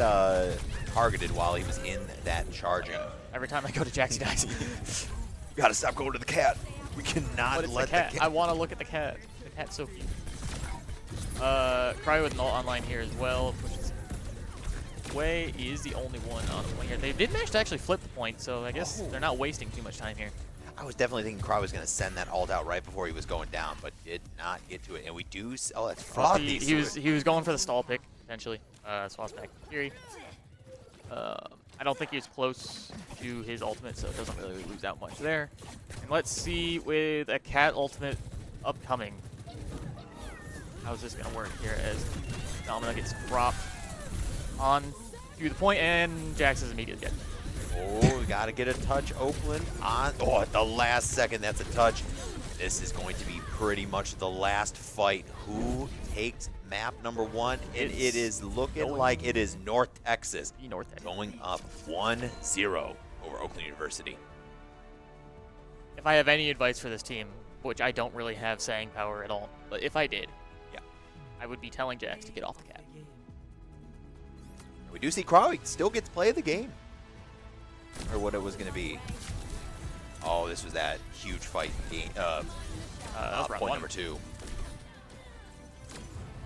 targeted while he was in that charging. Every time I go to Jax, he dies. You gotta stop going to the cat. We cannot let the cat. I want to look at the cat. The cat's so cute. Cryo with an ult online here as well. Pushes away. He is the only one on the point here. They did manage to actually flip the point, so I guess they're not wasting too much time here. I was definitely thinking Cry was going to send that ult out right before he was going down, but did not get to it. And we do... Oh, that's Frothy. He was going for the stall pick, potentially. Swaps back to Fury. I don't think he was close to his ultimate, so it doesn't really lose out much there. And let's see with a cat ultimate upcoming. How's this going to work here as Domino gets dropped on to the point, and Jax is immediately dead. Oh, we got to get a touch, Oakland. On. Oh, at the last second, that's a touch. This is going to be pretty much the last fight. Who takes map number 1? And it is looking like it is North Texas. Going up 1-0 over Oakland University. If I have any advice for this team, which I don't really have saying power at all, but if I did, yeah, I would be telling Jax to get off the cat. We do see Crowley still gets play of the game. Or what it was going to be. Oh, this was that huge fight game. Point number 2.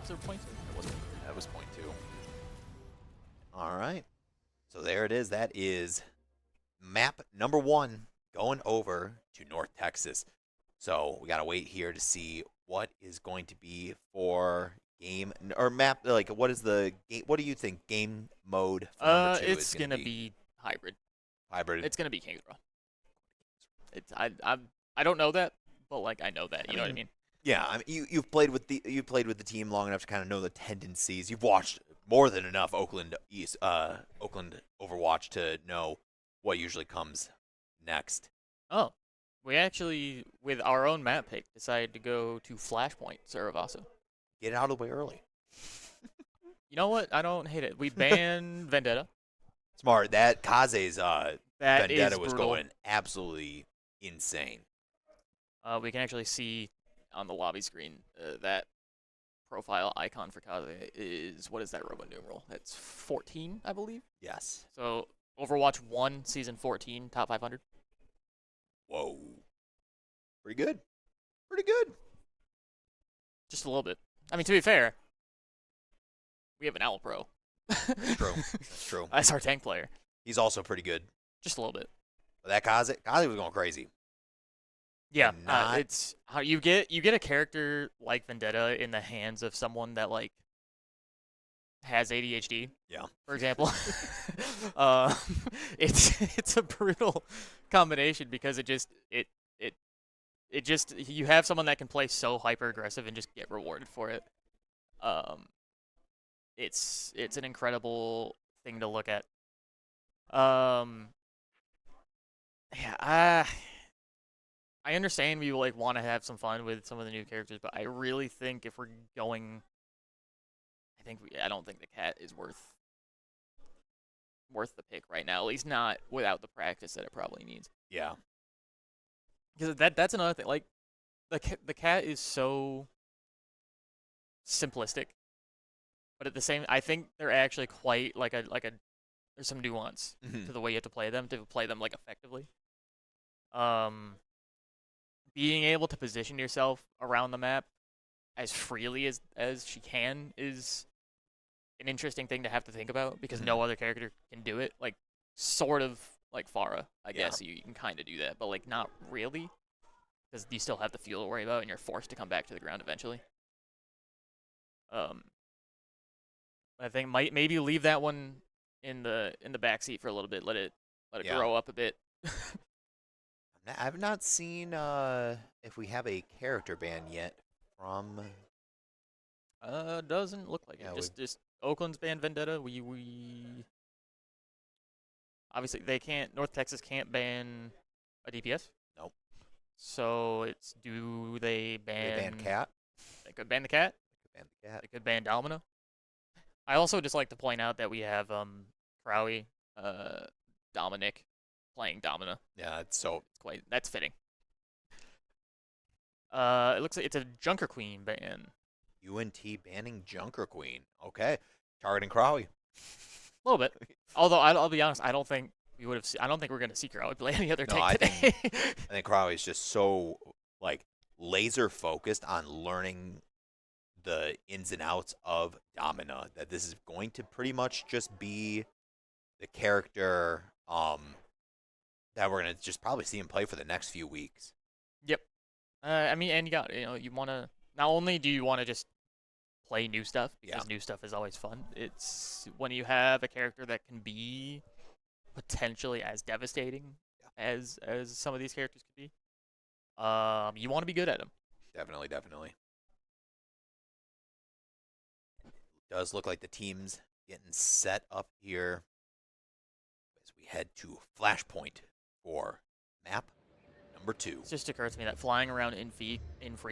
Was there point 2? It wasn't. That was point 2. All right. So there it is. That is map number 1 going over to North Texas. So we got to wait here to see what is going to be for game or map. Like, what is the game? What do you think game mode for number 2 it's going to be hybrid. Hybrid. It's going to be King's Row. It's I don't know that, but like I know that. You know what I mean? Yeah, I mean, you've played with the team long enough to kind of know the tendencies. You've watched more than enough Oakland Overwatch to know what usually comes next. Oh, we actually, with our own map pick, decided to go to Flashpoint Saravaso. Get it out of the way early. You know what? I don't hate it. We banned Vendetta. Smart. That Kaze's Vendetta was brutal. going absolutely insane. We can actually see on the lobby screen that profile icon for Kaze is, what is that Roman numeral? That's 14, I believe. Yes. So Overwatch 1, Season 14, top 500. Whoa. Pretty good. Pretty good. Just a little bit. I mean, to be fair, we have an Owl Pro. That's true. That's true. That's our tank player. He's also pretty good. Just a little bit. But that Kaze was going crazy. Yeah, it's how you get a character like Vendetta in the hands of someone that like has ADHD. Yeah. For example, it's a brutal combination because it just you have someone that can play so hyper aggressive and just get rewarded for it. It's an incredible thing to look at. Yeah, I understand we like want to have some fun with some of the new characters, but I really think if we're going, I don't think the cat is worth the pick right now. At least not without the practice that it probably needs. Yeah. Because that's another thing. Like the cat is so simplistic, but at the same, I think they're actually quite like a. There's some nuance to the way you have to play them like effectively. Being able to position yourself around the map as freely as she can is an interesting thing to have to think about because no other character can do it. Like, sort of like Pharah, I Yeah. guess you can kind of do that, but like not really, because you still have the fuel to worry about, and you're forced to come back to the ground eventually. I think maybe leave that one in the back seat for a little bit. Let it Yeah. grow up a bit. I've not seen if we have a character ban yet from. Doesn't look like Yeah, it. Just Oakland's banned Vendetta. We obviously they can't. North Texas can't ban a DPS. Nope. So it's do they ban? They banned Cat. They could ban the cat. Ban the Cat. They could ban Domino. I also just like to point out that we have Crowy, Dominic playing Domina. Yeah, it's so. That's fitting. It looks like it's a Junker Queen ban. UNT banning Junker Queen. Okay, targeting Crowley. A little bit. Although I'll be honest, I don't think we would have. I don't think we're gonna see Crowley play any other No, tank I today. I think Crowley's just so like laser focused on learning the ins and outs of Domina that this is going to pretty much just be the character that we're gonna just probably see him play for the next few weeks. Yep. I mean, and you want to. Not only do you want to just play new stuff, because new stuff is always fun. It's when you have a character that can be potentially as devastating as some of these characters could be. You want to be good at them. Definitely. Does look like the team's getting set up here as we head to Flashpoint for map number 2. It just occurs to me that flying around in free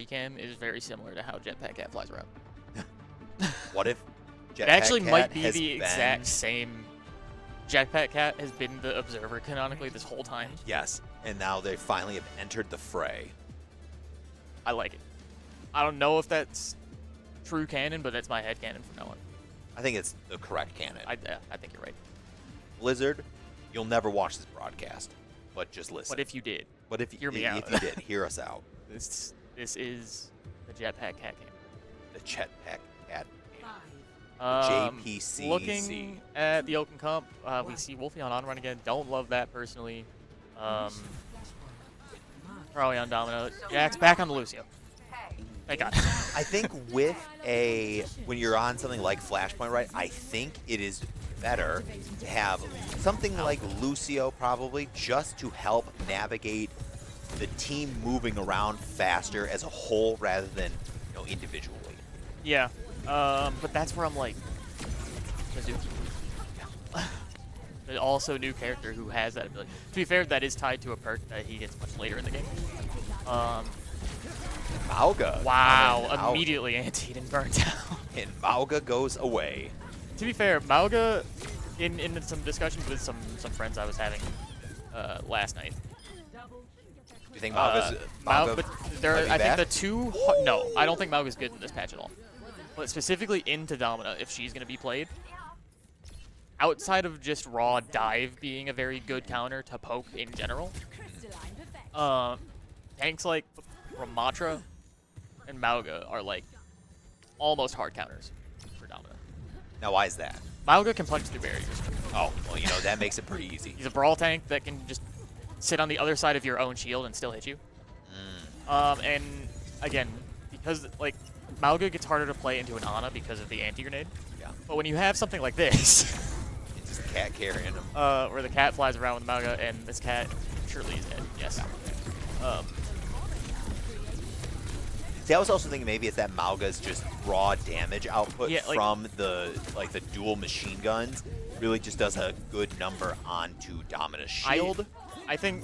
cam is very similar to how Jetpack Cat flies around. What if Jetpack It actually Cat might be has the been- exact same. Jetpack Cat has been the observer canonically this whole time. Yes, and now they finally have entered the fray. I like it. I don't know if that's true canon, but that's my head canon from now on. I think it's the correct canon. I think you're right. Blizzard, you'll never watch this broadcast, but just listen. But if you did, But if hear me if out. you did, hear us out. this is the Jetpack Cat canon. The Jetpack Cat. Um, JPCC. Looking at the Oakland comp, we see Wolfeon on run again. Don't love that personally. Probably on Domino. Jax back on the Lucio. Thank God. I think when you're on something like Flashpoint, right, I think it is better to have something like Lucio probably just to help navigate the team moving around faster as a whole rather than individually. Yeah. But that's where I'm like, Mizuki. But also new character who has that ability. To be fair, that is tied to a perk that he gets much later in the game. Mauga. Wow, coming out, immediately antied and burnt out. and Mauga goes away. To be fair, Mauga, in some discussions with some friends I was having last night. Do you think Mauga's But I think the back? two. No, I don't think Mauga's good in this patch at all. But specifically into Domina, if she's going to be played, outside of just raw dive being a very good counter to poke in general, tanks like Ramatra and Mauga are like almost hard counters for Domina. Now, why is that? Mauga can punch through barriers. Oh, well, that makes it pretty easy. He's a brawl tank that can just sit on the other side of your own shield and still hit you. And again, because like Mauga gets harder to play into an Ana because of the anti-grenade. Yeah. But when you have something like this, It's just a cat carrying him. where the cat flies around with Mauga, and this cat surely is dead. Yes. See, I was also thinking maybe it's that Mauga's just raw damage output Yeah, like- from the dual machine guns really just does a good number onto Domina's shield. I think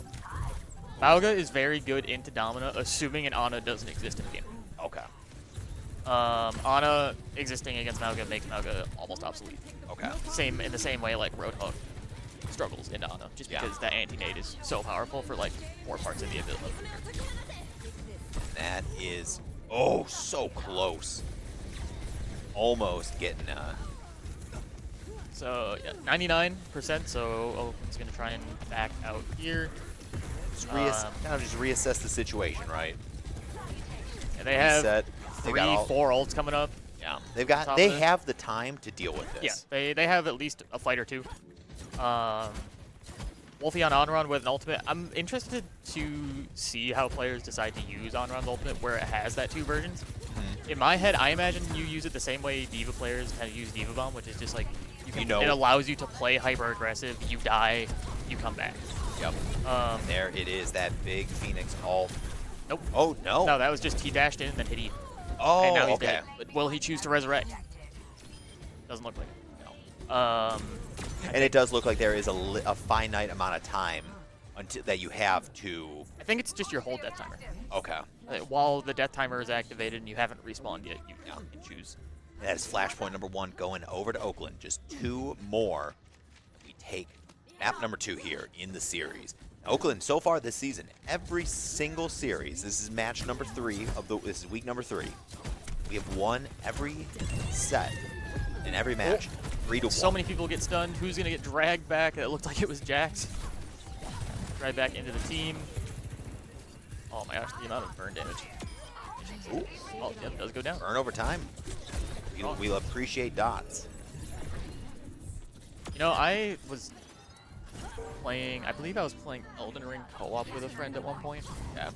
Mauga is very good into Domina, assuming an Ana doesn't exist in the game. Okay. Ana existing against Mauga makes Mauga almost obsolete. Okay. In the same way like Roadhog struggles into Ana, just Yeah. because that anti-nade is so powerful for like more parts of the ability. That is so close. Almost getting So yeah, 99%. So Oakland's gonna try and back out here. kind of just reassess the situation, right? And they have Reset. They got 4 ults coming up. Yeah. top They of it. have the time to deal with Yeah, this. they have at least a fight or two. Wolfie on run with an ultimate. I'm interested to see how players decide to use on-run's ultimate where it has that 2 versions. In my head, I imagine you use it the same way Diva players kind of use Diva Bomb, which is just like, it allows you to play hyper-aggressive, you die, you come back. Yep. There it is, that big Phoenix ult. Nope. Oh, no. No, that was just he dashed in and then hit E. Oh, and now he's okay. dead. But will he choose to resurrect? Doesn't look like it. No. And it does look like there is a finite amount of time until that you have to... I think it's just your whole death timer. Okay. While the death timer is activated and you haven't respawned yet, you can choose. That is flashpoint number 1 going over to Oakland. Just 2 more. We take map number 2 here in the series. Oakland, so far this season, every single series, this is match number 3 this is week number 3. We have won every set in every match, 3-1. So many people get stunned. Who's gonna get dragged back? It looked like it was Jax. Dragged back into the team. Oh my gosh, the amount of burn damage. Ooh. Oh, yep, it does go down. Burn over time. We'll appreciate dots. You know, I was playing, I believe I was playing Elden Ring co-op with a friend at one point. Yeah.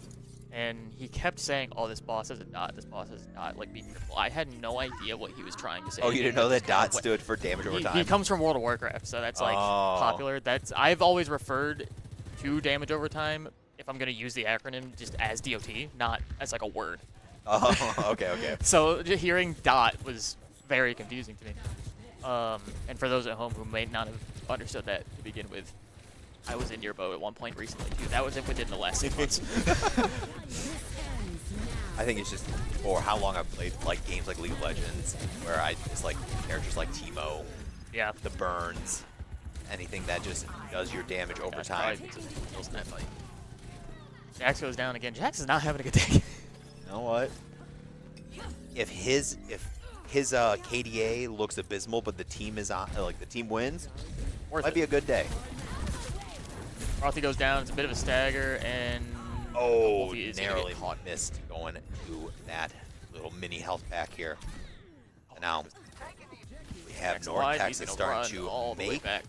And he kept saying, oh, this boss has a dot, this boss has a dot, like, be careful. I had no idea what he was trying to say. Oh, you didn't know that dot stood for damage over time? He comes from World of Warcraft, so that's, like, popular. I've always referred to damage over time, if I'm going to use the acronym, just as DOT, not as, like, a word. Oh, okay. So hearing dot was very confusing to me. And for those at home who may not have understood that to begin with, I was in your boat at one point recently too. That was within the last 6 months. I think it's just for how long I've played like games like League of Legends, where I just like characters like Teemo, yeah, the burns, anything that just does your damage over time. Jax goes down again. Jax is not having a good day. You know what? If his KDA looks abysmal, but the team is on, like the team wins, might be a good day. Frothy goes down. It's a bit of a stagger, and narrowly missed going to that little mini health pack here. And now we have North Texas starting to make. Back.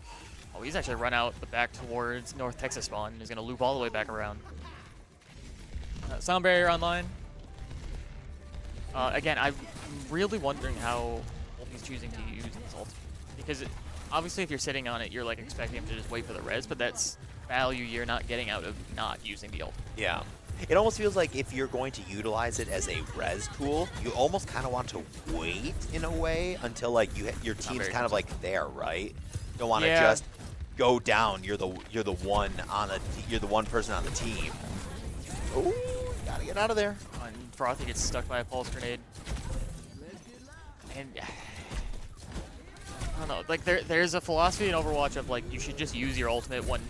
Oh, he's actually run out the back towards North Texas spawn. And he's going to loop all the way back around. Sound barrier online. Again, I'm really wondering how Wolfie's choosing to use his ult. Because obviously if you're sitting on it, you're like expecting him to just wait for the res, but that's value you're not getting out of not using the ult. Yeah. It almost feels like if you're going to utilize it as a res tool, you almost kind of want to wait in a way until like your team's kind of like there, right? You don't want to just go down. You're the one person on the team. Oh, gotta get out of there. And Frothy gets stuck by a pulse grenade. And I don't know, like there's a philosophy in Overwatch of like you should just use your ultimate when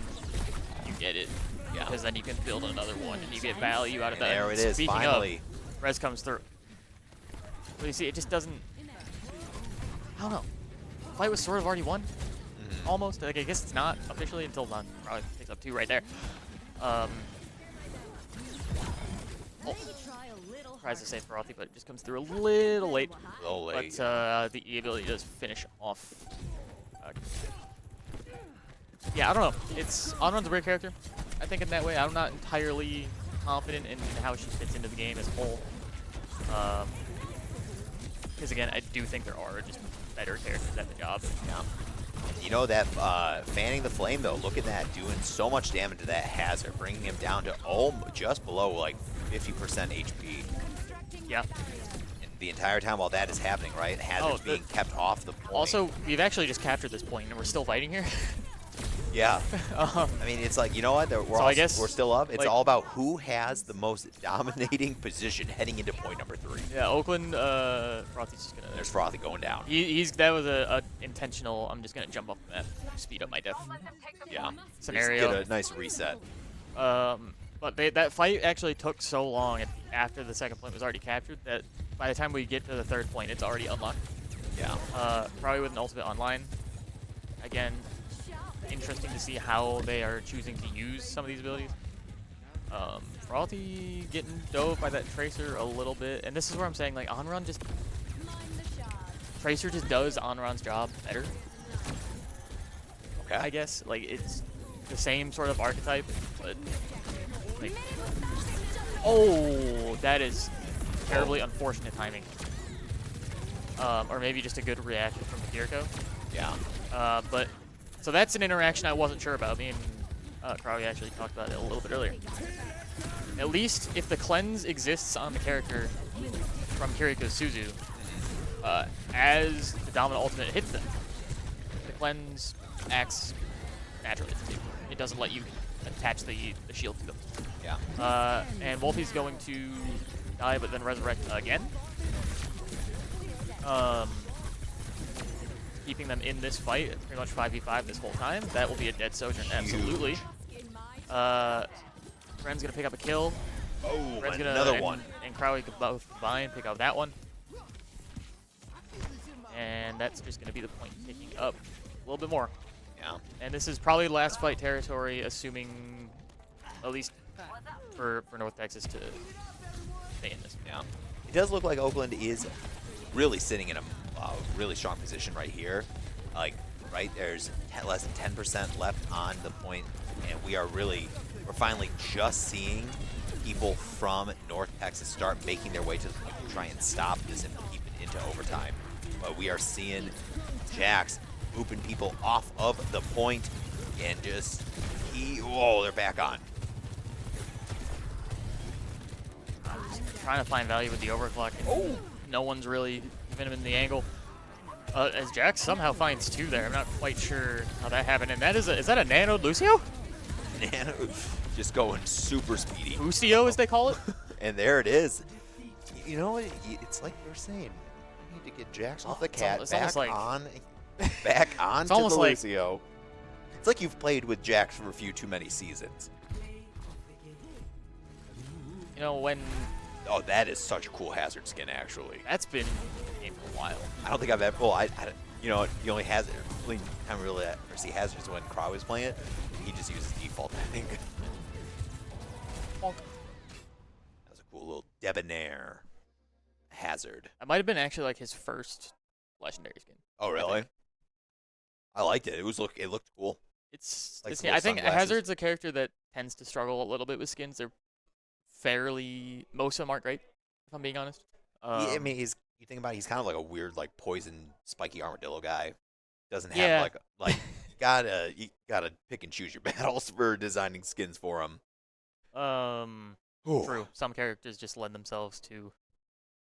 you get it. Yeah. Because then you can build another one and you get value out of that. There it is, finally. Res comes through. But you see, it just doesn't. I don't know. The fight was sort of already won. Almost. Like, I guess it's not officially until None probably picks up 2 right there. Tries to save Frothy, but it just comes through a little late. But the E ability does finish off. Yeah, I don't know. On-run's a weird character, I think, in that way. I'm not entirely confident in how she fits into the game as a whole. Because, again, I do think there are just better characters at the job. Yeah. You know that fanning the flame, though, look at that, doing so much damage to that Hazard, bringing him down to just below, like, 50% HP. Yeah. And the entire time while that is happening, right? Hazard's being kept off the point. Also, we've actually just captured this point, and we're still fighting here. Yeah. I mean, it's like, you know what? We're still up. It's all about who has the most dominating position heading into point number 3. Yeah, Oakland, Frothy's just going to... There's Frothy going down. That was a intentional, I'm just going to jump up the map, speed up my death. Yeah. Scenario. Get a nice reset. But that fight actually took so long after the second point was already captured that by the time we get to the 3rd point, it's already unlocked. Yeah. Probably with an ultimate online. Again, interesting to see how they are choosing to use some of these abilities. Frothy getting dove by that Tracer a little bit, and this is where I'm saying, like, on-run just... Tracer just does on-run's job better. Okay. I guess. Like, the same sort of archetype, but like, oh, that is terribly unfortunate timing. Or maybe just a good reaction from the Kiriko. Yeah. But so that's an interaction I wasn't sure about. Me and Krawi actually talked about it a little bit earlier. At least if the cleanse exists on the character from Kiriko's Suzu, as the dominant ultimate hits them, the cleanse acts naturally. It doesn't let you attach the shield to them. Yeah. And Wolfie's going to die, but then resurrect again. Keeping them in this fight. It's pretty much 5v5 this whole time. That will be a dead Sojourn, absolutely. Ren's gonna pick up a kill. Oh, Ren's another one. And Crowley could both combine, pick up that one. And that's just gonna be the point ticking up a little bit more. Yeah. And this is probably last fight territory, assuming at least for North Texas to stay in this. Yeah. It does look like Oakland is really sitting in a really strong position right here. Like, right there's less than 10% left on the point, and we're finally just seeing people from North Texas start making their way to the point to try and stop this and keep it into overtime. But we are seeing Jax looping people off of the point, and just whoa, they're back on. Trying to find value with the overclock. Oh, no one's really giving him in the angle. As Jax somehow finds two there. I'm not quite sure how that happened. And that is that a nano Lucio? Nano just going super speedy. Lucio, as they call it. And there it is. You know what? It's like you were saying. You need to get Jax off the cat, back on to the Lucio. It's like you've played with Jax for a few too many seasons. You know, when... Oh, that is such a cool Hazard skin, actually. That's been in the game for a while. I don't think I've ever... Well, you know, the only Hazard... Only time we really ever see Hazard is when Craw was playing it. He just uses default, I think. That was a cool little debonair Hazard. That might have been actually like his first legendary skin. Oh, really? I liked it. It looked cool. I think Hazard's a character that tends to struggle a little bit with skins. They're most of them aren't great, if I'm being honest. Yeah, I mean, you think about it, he's kind of like a weird, like, poison, spiky armadillo guy. Doesn't have you gotta pick and choose your battles for designing skins for him. True. Some characters just lend themselves to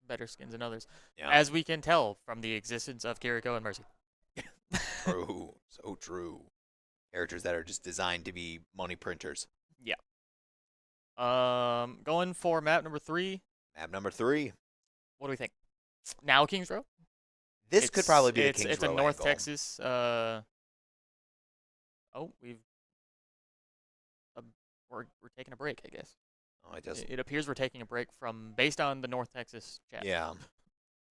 better skins than others, yeah. As we can tell from the existence of Kiriko and Mercy. True, so true. Characters that are just designed to be money printers. Yeah. Going for map number 3. Map number 3. What do we think? Now Kings Row? This could probably be a Kings Row It's a North angle. Texas. We're taking a break, I guess. Oh, It appears we're taking a break based on the North Texas chat. Yeah.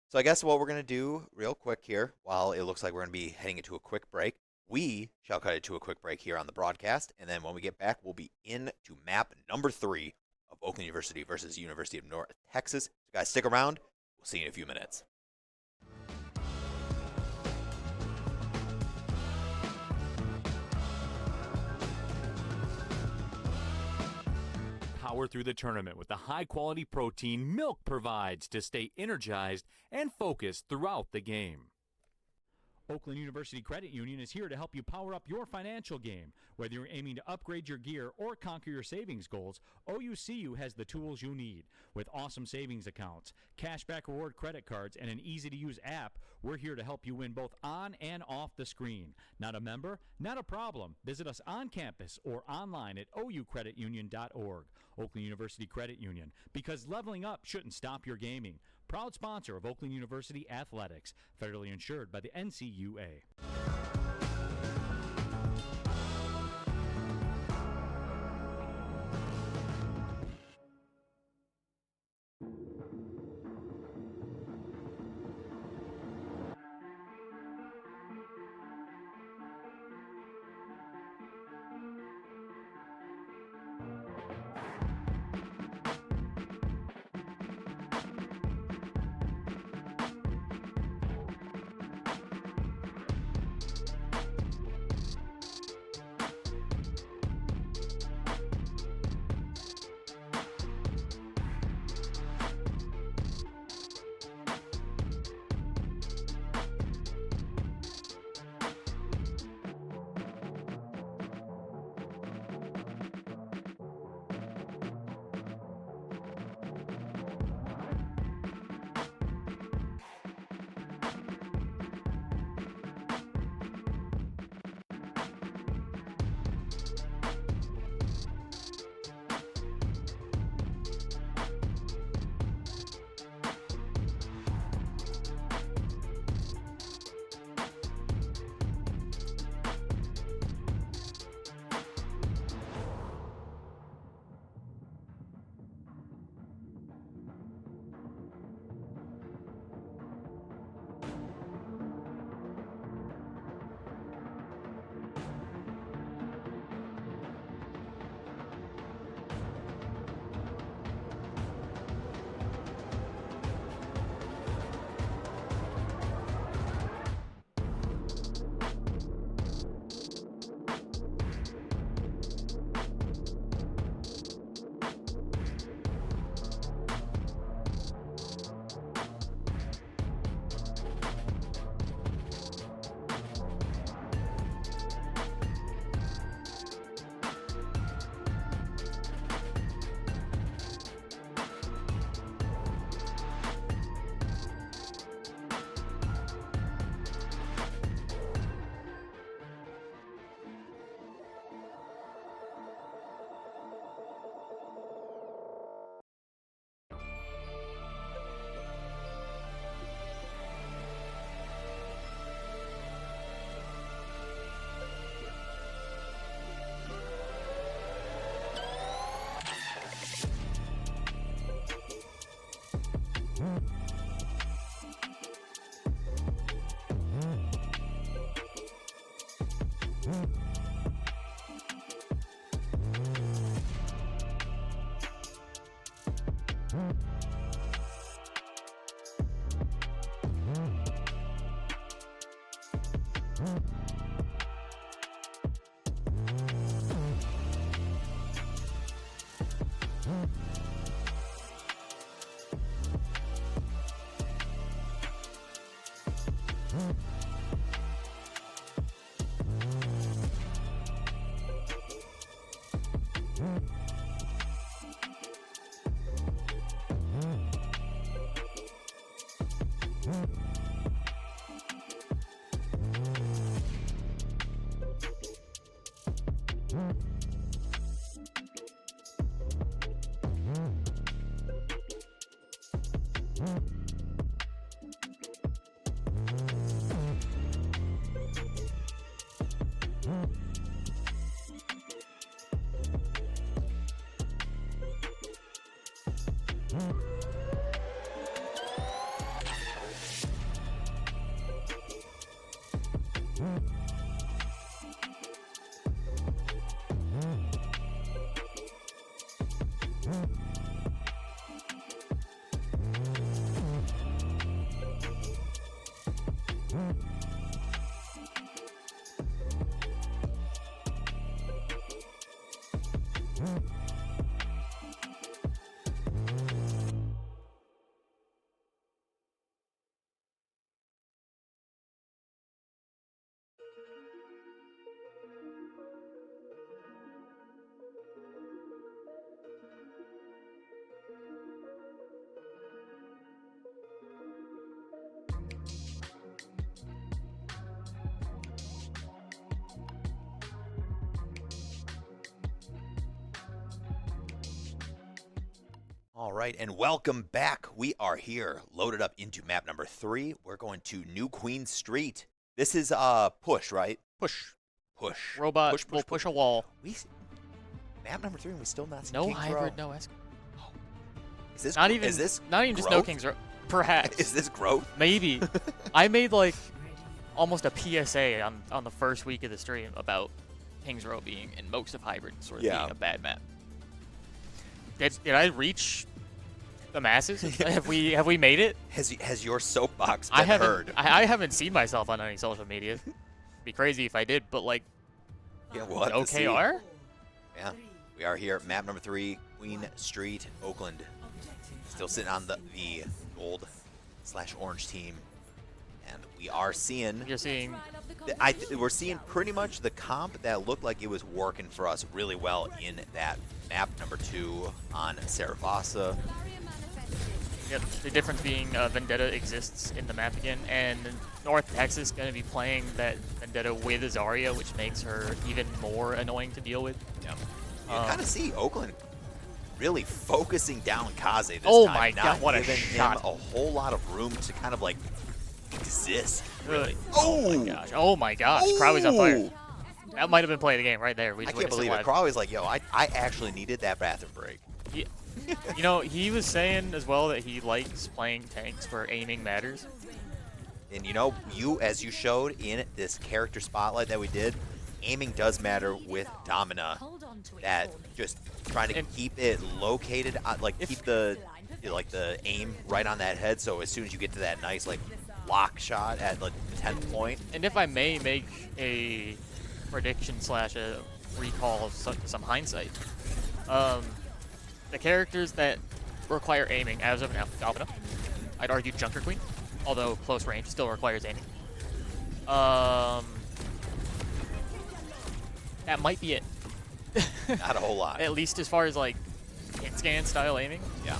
So I guess what we're going to do real quick here, while it looks like we're going to be heading into a quick break, we shall cut it to a quick break here on the broadcast, and then when we get back, we'll be into map number 3 of Oakland University versus University of North Texas. So guys, stick around. We'll see you in a few minutes. Power through the tournament with the high-quality protein milk provides to stay energized and focused throughout the game. Oakland University Credit Union is here to help you power up your financial game. Whether you're aiming to upgrade your gear or conquer your savings goals, OUCU has the tools you need. With awesome savings accounts, cashback reward credit cards, and an easy-to-use app, we're here to help you win both on and off the screen. Not a member? Not a problem. Visit us on campus or online at oucreditunion.org. Oakland University Credit Union, because leveling up shouldn't stop your gaming. Proud sponsor of Oakland University Athletics, federally insured by the NCUA. All right, and welcome back. We are here, loaded up into map number 3. We're going to New Queen Street. This is push, right? Push. Push. Robot Push, push, will push a wall. Map number 3, and we still not see No King's hybrid, Row. no escort. Is this Not even. Is this not even just growth? no Kings Row. Perhaps. Is this growth? Maybe. I made like almost a PSA on the first week of the stream about Kings Row being and most of hybrid sort of being a bad map. Did I reach the masses? have we made it? Has your soapbox been heard? I haven't seen myself on any social media. It'd be crazy if I did, but like, Yeah, we'll have to see. OKR? Yeah, we are here, map number 3, Queen Street, Oakland. Still sitting on the gold/orange team, and we are seeing. You're seeing. We're seeing pretty much the comp that looked like it was working for us really well in that map number 2 on Saravasa. Yep, the difference being Vendetta exists in the map again, and North Texas going to be playing that Vendetta with Zarya, which makes her even more annoying to deal with. Yeah. You kind of see Oakland really focusing down Kaze this Oh time, my not god, what a giving shot. him a whole lot of room to kind of like exist, really. Oh my gosh. Oh my gosh. Crowley's on fire. That might have been play of the game right there. We I just can't witnessed believe it. live. Crowley's like, yo, I actually needed that bathroom break. Yeah. You know, he was saying as well that he likes playing tanks where aiming matters. And you know, as you showed in this character spotlight that we did, aiming does matter with Domina. That just trying to keep it located, like keep the aim right on that head. So as soon as you get to that nice like lock shot at like the 10th point. And if I may make a prediction / a recall of some hindsight, the characters that require aiming as of now, Domina, I'd argue Junker Queen, although close range still requires aiming. That might be it. Not a whole lot. At least as far as like hit scan style aiming. Yeah.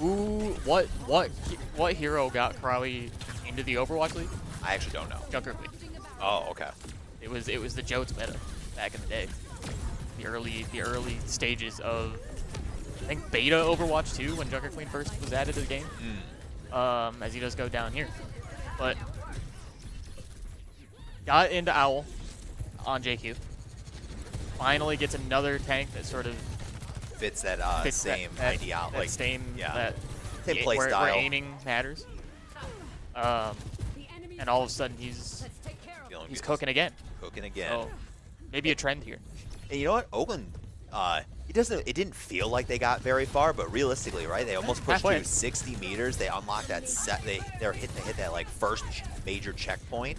Ooh, what hero got Crowley into the Overwatch League? I actually don't know. Junker Queen. Oh, okay. It was the Jotes meta back in the day. The early stages of, I think, beta Overwatch 2 when Junker Queen first was added to the game. As he does go down here. But got into Owl on JQ. Finally gets another tank that sort of fits that same ideology. Like same same play where style. aiming matters. And all of a sudden he's cooking again. Cooking again. So maybe a trend here. And you know what? Oakland, it didn't feel like they got very far, but realistically, right? They almost pushed Halfway. to 60 meters. They unlocked that set. They hit that like first major checkpoint.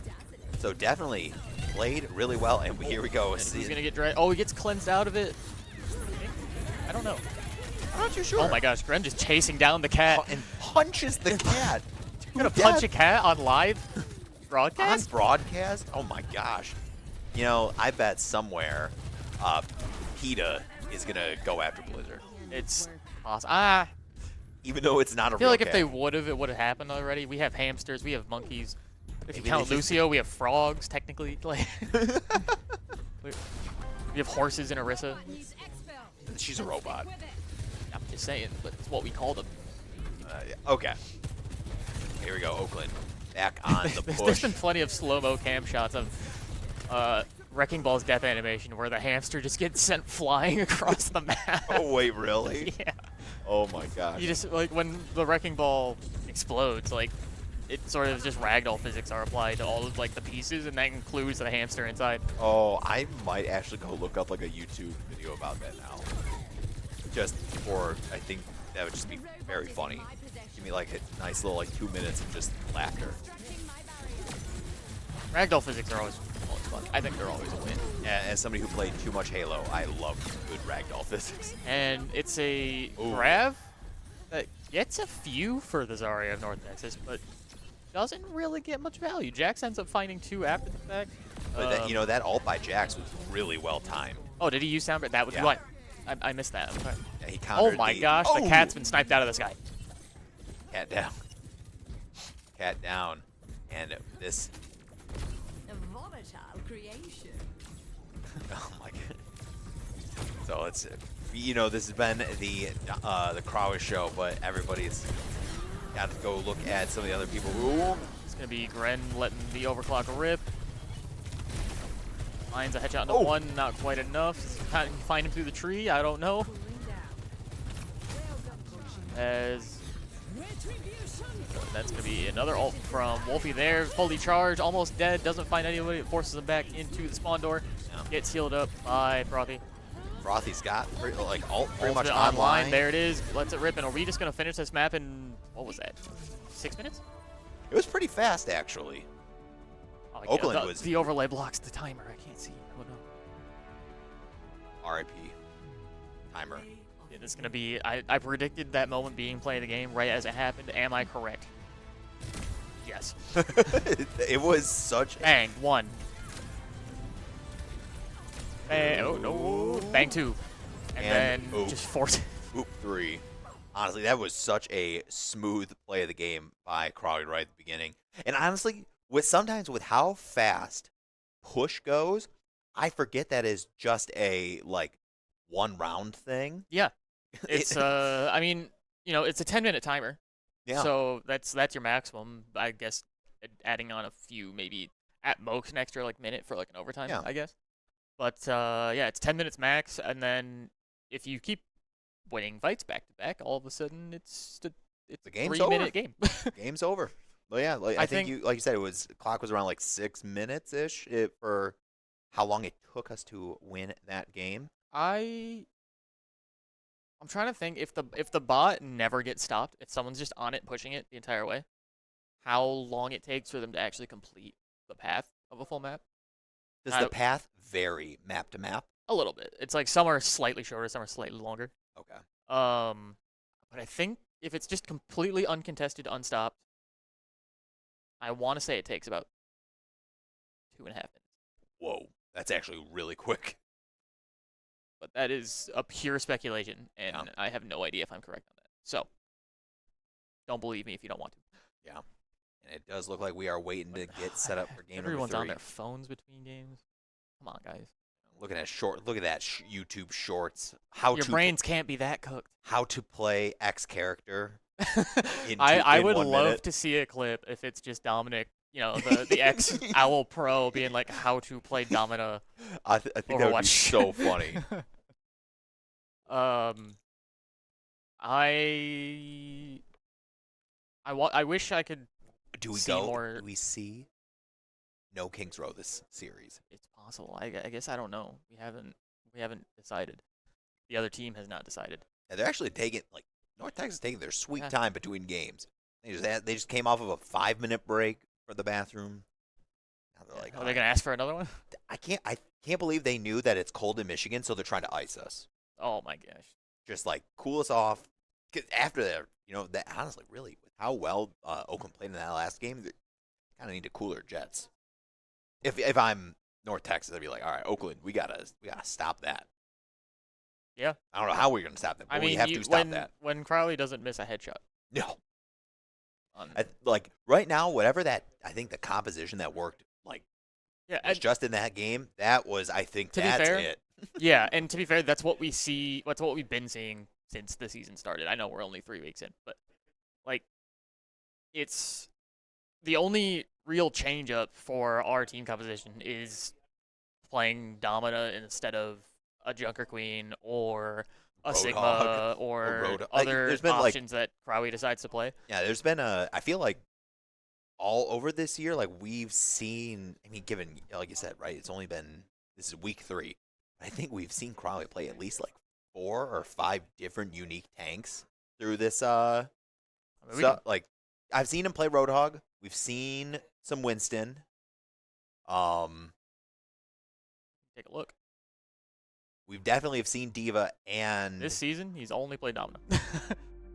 So definitely played really well. And here we go. And he's gonna get dragged. Oh, he gets cleansed out of it. I don't know. I'm not too sure. Oh my gosh, Gren just chasing down the cat. And punches the cat. You're gonna punch a cat on live broadcast? On broadcast? Oh my gosh. You know, I bet somewhere PETA is gonna go after Blizzard, It's awesome. even though it's not a I feel real like if they cat. would have, it would have happened already. We have hamsters, we have monkeys. If you Maybe count they just- Lucio, we have frogs, technically. Like, we have horses in Orisa. She's a robot. I'm just saying, but it's what we call them. Yeah, okay. Here we go, Oakland. Back on the There's push. been plenty of slow-mo cam shots of Wrecking Ball's death animation where the hamster just gets sent flying across the map. Oh wait, really? Yeah. Oh my gosh. You just, like, when the Wrecking Ball explodes, like, it sort of just ragdoll physics are applied to all of, like, the pieces, and that includes the hamster inside. Oh, I might actually go look up like a YouTube video about that now. Just for, I think that would just be very funny. Give me like a nice little like 2 minutes of just laughter. Ragdoll physics are always fun. I think they're always a win. As somebody who played too much Halo, I love good ragdoll physics. And it's a Ooh. grav that gets a few for the Zarya of North Texas, but doesn't really get much value. Jax ends up finding 2 after the fact. But that, you know, that ult by Jax was really well timed. Oh, did he use sound? That was Yeah. what? I missed that. Okay. Yeah, he Oh countered my the- gosh, Oh! the cat's been sniped out of the sky. Cat down. Cat down. And this. A volatile creation. Oh my god. So it's, you know, this has been the Krawa show, but everybody's got to go look at some of the other people. Ooh. It's gonna be Gren letting the overclock rip. Finds a headshot into Oh. one, not quite enough. Can you find him through the tree? I don't know. As that's gonna be another ult from Wolfie there, fully charged, almost dead, doesn't find anybody, it forces him back into the spawn door. Yeah. Gets healed up by Frothy. Frothy's got like ult pretty much Ultimate online. There it is. Lets it rip, and are we just gonna finish this map in, what was that, 6 minutes? It was pretty fast actually. Oh, Oakland the, was- the overlay blocks the timer. I can't see. Oh no. RIP. Timer. And it's gonna be. I predicted that moment being play of the game right as it happened. Am I correct? Yes. It was such. Bang one. Bang. Oh no. Bang two. And And- then oh. just force. Oop 3. Honestly, that was such a smooth play of the game by Crowley right at the beginning. And honestly, sometimes with how fast push goes, I forget that is just a like 1 round thing. Yeah. It's I mean, you know, it's a 10-minute timer. Yeah. So that's your maximum. I guess adding on a few, maybe at most an extra like minute for like an overtime. Yeah. I guess. But yeah, it's 10 minutes max, and then if you keep winning fights back to back, all of a sudden it's The a game's 3-minute game. Game's over. But yeah, like, I think you, like you said, it was clock was around like 6 minutes ish for how long it took us to win that game. I'm trying to think if the bot never gets stopped, if someone's just on it pushing it the entire way, how long it takes for them to actually complete the path of a full map. Does the path vary map to map? A little bit. It's like some are slightly shorter, some are slightly longer. Okay. But I think if it's just completely uncontested, unstopped, I want to say it takes about 2.5 minutes. Whoa, that's actually really quick. But that is a pure speculation, and Yeah. I have no idea if I'm correct on that. So, don't believe me if you don't want to. Yeah. And it does look like we are waiting to get set up for game Everyone's number 3. on their phones between games. Come on, guys. Looking at look at that YouTube shorts. How Your to brains can't be that cooked. how to play X character. I in would 1 love minute. to see a clip if it's just Dominic, you know, the ex Owl Pro being like how to play Domina. I think that would be Overwatch. so funny. I wish I could. Do we See go? more- Do we see no Kings Row this series? It's possible. I guess I don't know. We haven't decided. The other team has not decided. Yeah, they're actually taking like North Texas is taking their sweet Yeah. time between games. They just came off of a 5-minute break for the bathroom. Now they're like, Are they gonna ask for another one? I can't believe they knew that it's cold in Michigan, so they're trying to ice us. Oh my gosh. Just like cool us off. 'Cause after that, you know, that honestly, really, with how well Oakland played in that last game, they kind of need to cool their jets. If I'm North Texas, I'd be like, all right, Oakland, we gotta stop that. Yeah. I don't know how we're gonna stop that, but I mean, we have to stop that. when Crowley doesn't miss a headshot. No. On, Like right now, whatever that I think the composition that worked like yeah, was just in that game, that was I think To be that's fair, it. yeah, and to be fair, that's what we see. That's what we've been seeing since the season started. I know we're only 3 weeks in, but like, it's the only real change up for our team composition is playing Domina instead of a Junker Queen or a Sigma Roadhog or Roadhog. other There's been, like- options that Crowley decides to play. Yeah, there's been I feel like all over this year, like we've seen. I mean, given like you said, right? It's only been this is week 3. I think we've seen Crowley play at least like 4 or 5 different unique tanks through this. I mean, we So, can- like I've seen him play Roadhog. We've seen some Winston. take a look. We've definitely have seen Diva and This season, he's only played Domina,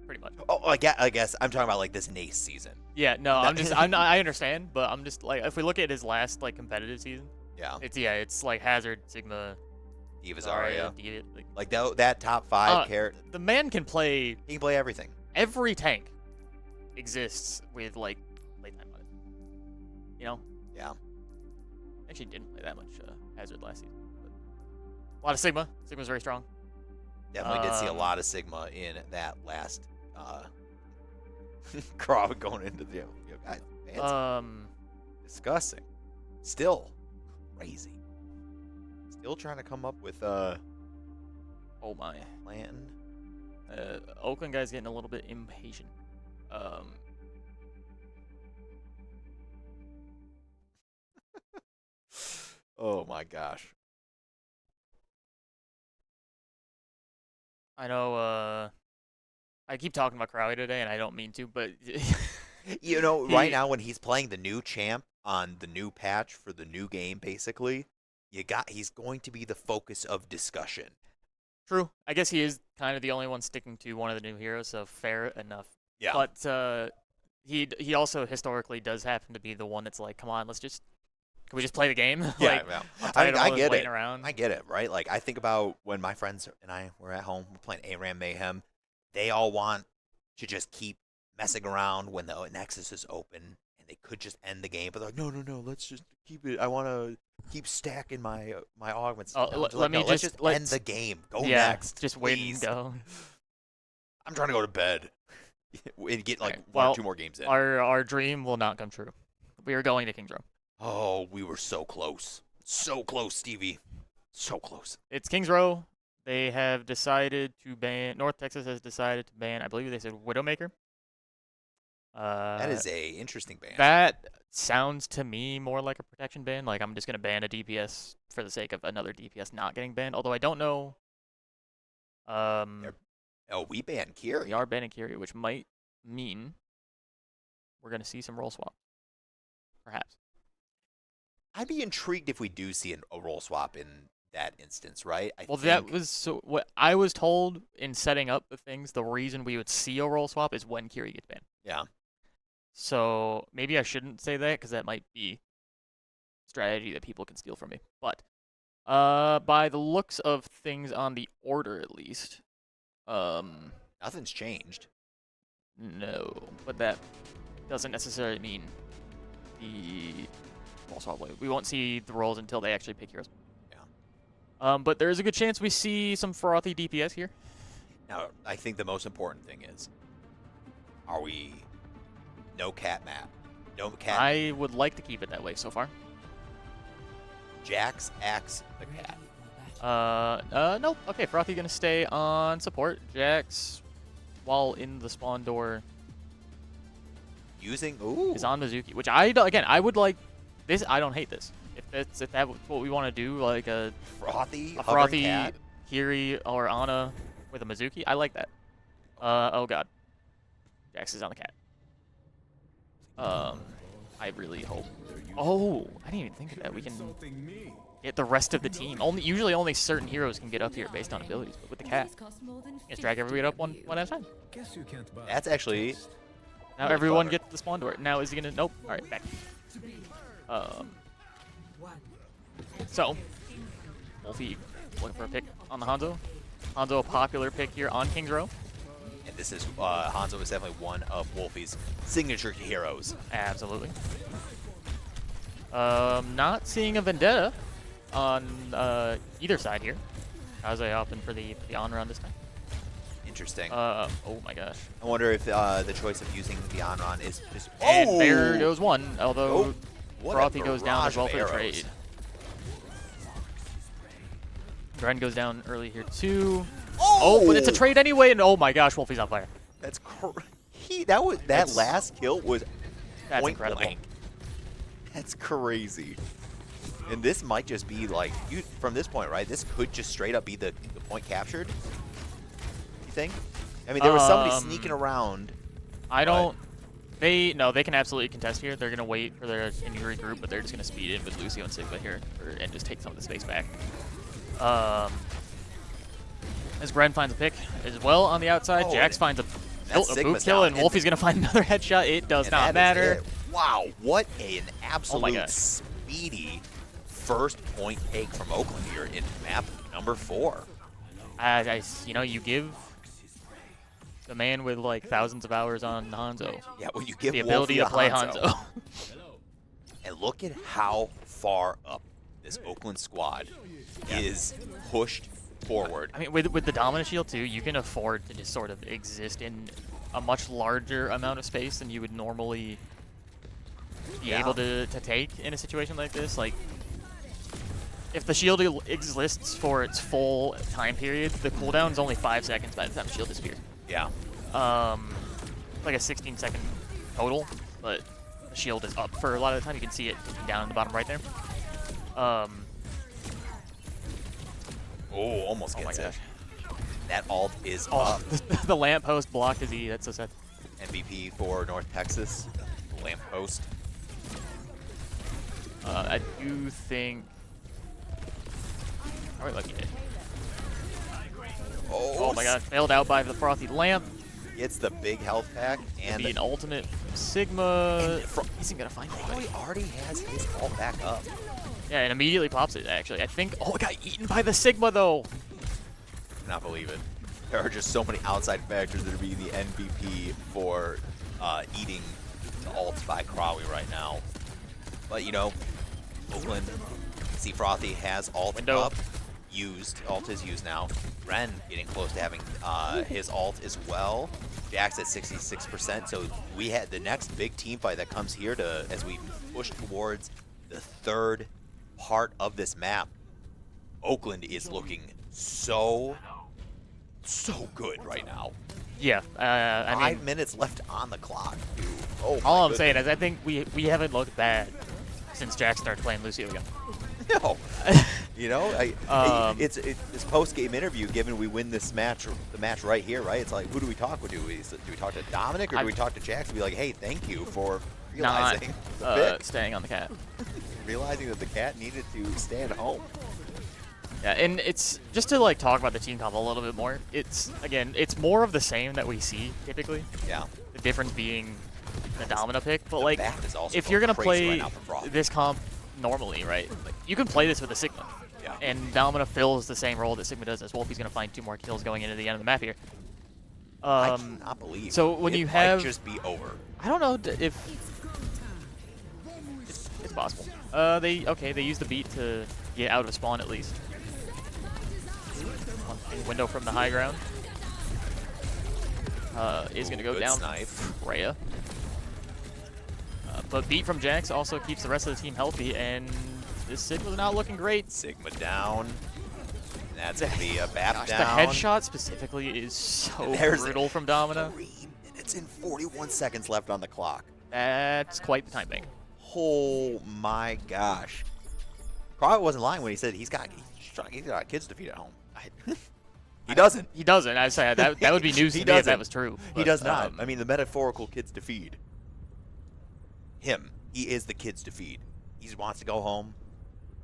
pretty much. oh, I guess I'm talking about like this NACE season. Yeah, no, I understand, but I'm just like, if we look at his last like competitive season, Yeah, it's like Hazard, Sigma, Diva Zarya, Zarya. Diva, like, That top 5 character, the man can play he can play everything. every tank exists with like playtime on it. You know, Yeah. actually didn't play that much Hazard last season. But a lot of Sigma. Sigma's very strong. Definitely did see a lot of Sigma in that last crowd going into the guys. Man, disgusting. Still crazy. Still trying to come up with a Oh my. plan. Oakland guy's getting a little bit impatient. Oh my gosh. I know. I keep talking about Crowley today, and I don't mean to, but You know, right He- now when he's playing the new champ on the new patch for the new game, basically, he's going to be the focus of discussion. true. I guess he is kind of the only one sticking to one of the new heroes, so fair enough. Yeah. But he also historically does happen to be the one that's like, come on, can we just play the game? Yeah, like, yeah. I'm tired of all I this get waiting it. around. I get it, right? Like I think about when my friends and I were at home, we're playing ARAM Mayhem. They all want to just keep messing around when the Nexus is open, and they could just end the game. But they're like, no, let's just keep it. I want to keep stacking my augments. Oh, And I'm let just like, me no, let's just- end let's- the game. Go yeah, next. just wait please. and go. I'm trying to go to bed and get like Okay, 1 well, or 2 more games in. Our dream will not come true. We are going to King's Row. Oh, we were so close. So close, Stevie. So close. It's King's Row. They have decided to ban. North Texas has decided to ban. I believe they said Widowmaker. That is a interesting ban. That sounds to me more like a protection ban. Like I'm just gonna ban a DPS for the sake of another DPS not getting banned. Although I don't know. Oh, we banned Kiri. We are banning Kyria, which might mean we're gonna see some role swap. Perhaps. I'd be intrigued if we do see a role swap in that instance, right? Well, that was so. What I was told in setting up the things, the reason we would see a role swap is when Kyria gets banned. Yeah. So maybe I shouldn't say that because that might be strategy that people can steal from me. But by the looks of things on the order, at least, Nothing's changed. no. But that doesn't necessarily mean the role swap. We won't see the roles until they actually pick heroes. Yeah. But there is a good chance we see some frothy DPS here. Now, I think the most important thing is, are we no cat map? No cat. I would like to keep it that way so far. Jax, Axe, the cat. Nope. Okay, Frothy gonna stay on support. Jax, while in the spawn door, Using, ooh. is on Mizuki, which I would like this. I don't hate this. If that's what we want to do, like a Frothy, hovering Frothy cat. Kiri or Ana with a Mizuki, I like that. Oh god, Jax is on the cat. I really hope. Oh, I didn't even think of that. We can get the rest of the team. Usually only certain heroes can get up here based on abilities, but with the cat, just drag everybody up one at a time. That's actually. Now Really everyone clever. gets the spawn door. Now is he gonna? Nope. All right, back. So, Wolfie looking for a pick on the Hanzo. Hanzo a popular pick here on King's Row. And this is Hanzo is definitely one of Wolfie's signature heroes. Absolutely. Not seeing a Vendetta on either side here. Kaze opting for the on run this time. Interesting. Oh my gosh. I wonder if the choice of using the on-run is just... And there goes one, although What a Frothy goes down as barrage well of for the arrows. trade. Gren goes down early here too. Oh, but it's a trade anyway, and oh my gosh, Wolfie's on fire. That's that last kill was That's point incredible. blank. That's crazy. And this might just be like from this point, right? This could just straight up be the point captured. You think? I mean, there was somebody sneaking around. I don't. They can absolutely contest here. They're gonna wait for their injury group, but they're just gonna speed in with Lucio and Sigma here, and just take some of the space back. As Gren finds a pick as well on the outside, Jax finds a boot Sigma's kill, down, and Wolfie's gonna find another headshot. It does not that is matter. it. Wow, what an Oh absolute gosh. speedy first point take from Oakland here in map number 4. You know, you give the man with like thousands of hours on Hanzo Yeah, well, you give the ability Wolfie to play a Hanzo. And look at how far up this Oakland squad is pushed forward. I mean, with the Dominant Shield too, you can afford to just sort of exist in a much larger amount of space than you would normally be able to take in a situation like this. Like, if the shield exists for its full time period, the cooldown is only 5 seconds by the time the shield disappears. Yeah. Like a 16-second total, but the shield is up for a lot of the time. You can see it down in the bottom right there. Oh, almost Oh my gets it. gosh. That alt is Oh, up. the lamppost blocked his E. That's so sad. MVP for North Texas. Lamppost. I do think. All right, lucky hit. Oh my god, failed out by the Frothy Lamp. Gets the big health pack and Be an ultimate Sigma. And Isn't gonna find it. Probably already has his ult back up. Yeah, and immediately pops it. Actually, I think. Oh, it got eaten by the Sigma though. Cannot believe it. There are just so many outside factors that are being the MVP for eating the ults by Crawley right now. But you know, Oakland, see Frothy has ult Window. up. Ult is used now. Ren getting close to having his ult as well. Jax at 66%. So we had the next big team fight that comes here as we push towards the third part of this map. Oakland is looking so good right now. Yeah, I mean, 5 minutes left on the clock. Dude. Oh, all I'm my saying is I think we haven't looked bad since Jack started playing Lucio again. No. You know, it's this post-game interview. Given we win this match, the match right here, right? It's like, who do we talk with? Do we talk to Dominic or do we talk to Jax? Be like, hey, thank you for realizing Staying on the cat. realizing that the cat needed to stay at home. Yeah, and it's just to like talk about the team comp a little bit more. It's more of the same that we see typically. Yeah. The difference being the Domina pick, but like map is also if going you're gonna crazy play right now for Frothy. this comp normally, right? Like, you can play this with a Sigma. Yeah. And Domina fills the same role that Sigma does as Wolfie's gonna find 2 more kills going into the end of the map here. I cannot believe. So when it you might have, just be over. I don't know if it's possible. They use the beat to get out of spawn at least. One window from the high ground is gonna go Good down. snipe. Rhea. But beat from Jax also keeps the rest of the team healthy, and this Sigma's not looking great. Sigma down. That's gonna be a BAP Gosh, down. the headshot specifically is so There's brutal from Domina. 3 minutes and 41 seconds left on the clock. That's quite the time bank. Oh my gosh. Crawley wasn't lying when he said he's got kids to feed at home. He doesn't. He doesn't. I say that would be news He to me if that doesn't. was true. He but, does not. I mean, the metaphorical kids to feed. Him. He is the kids to feed. He just wants to go home,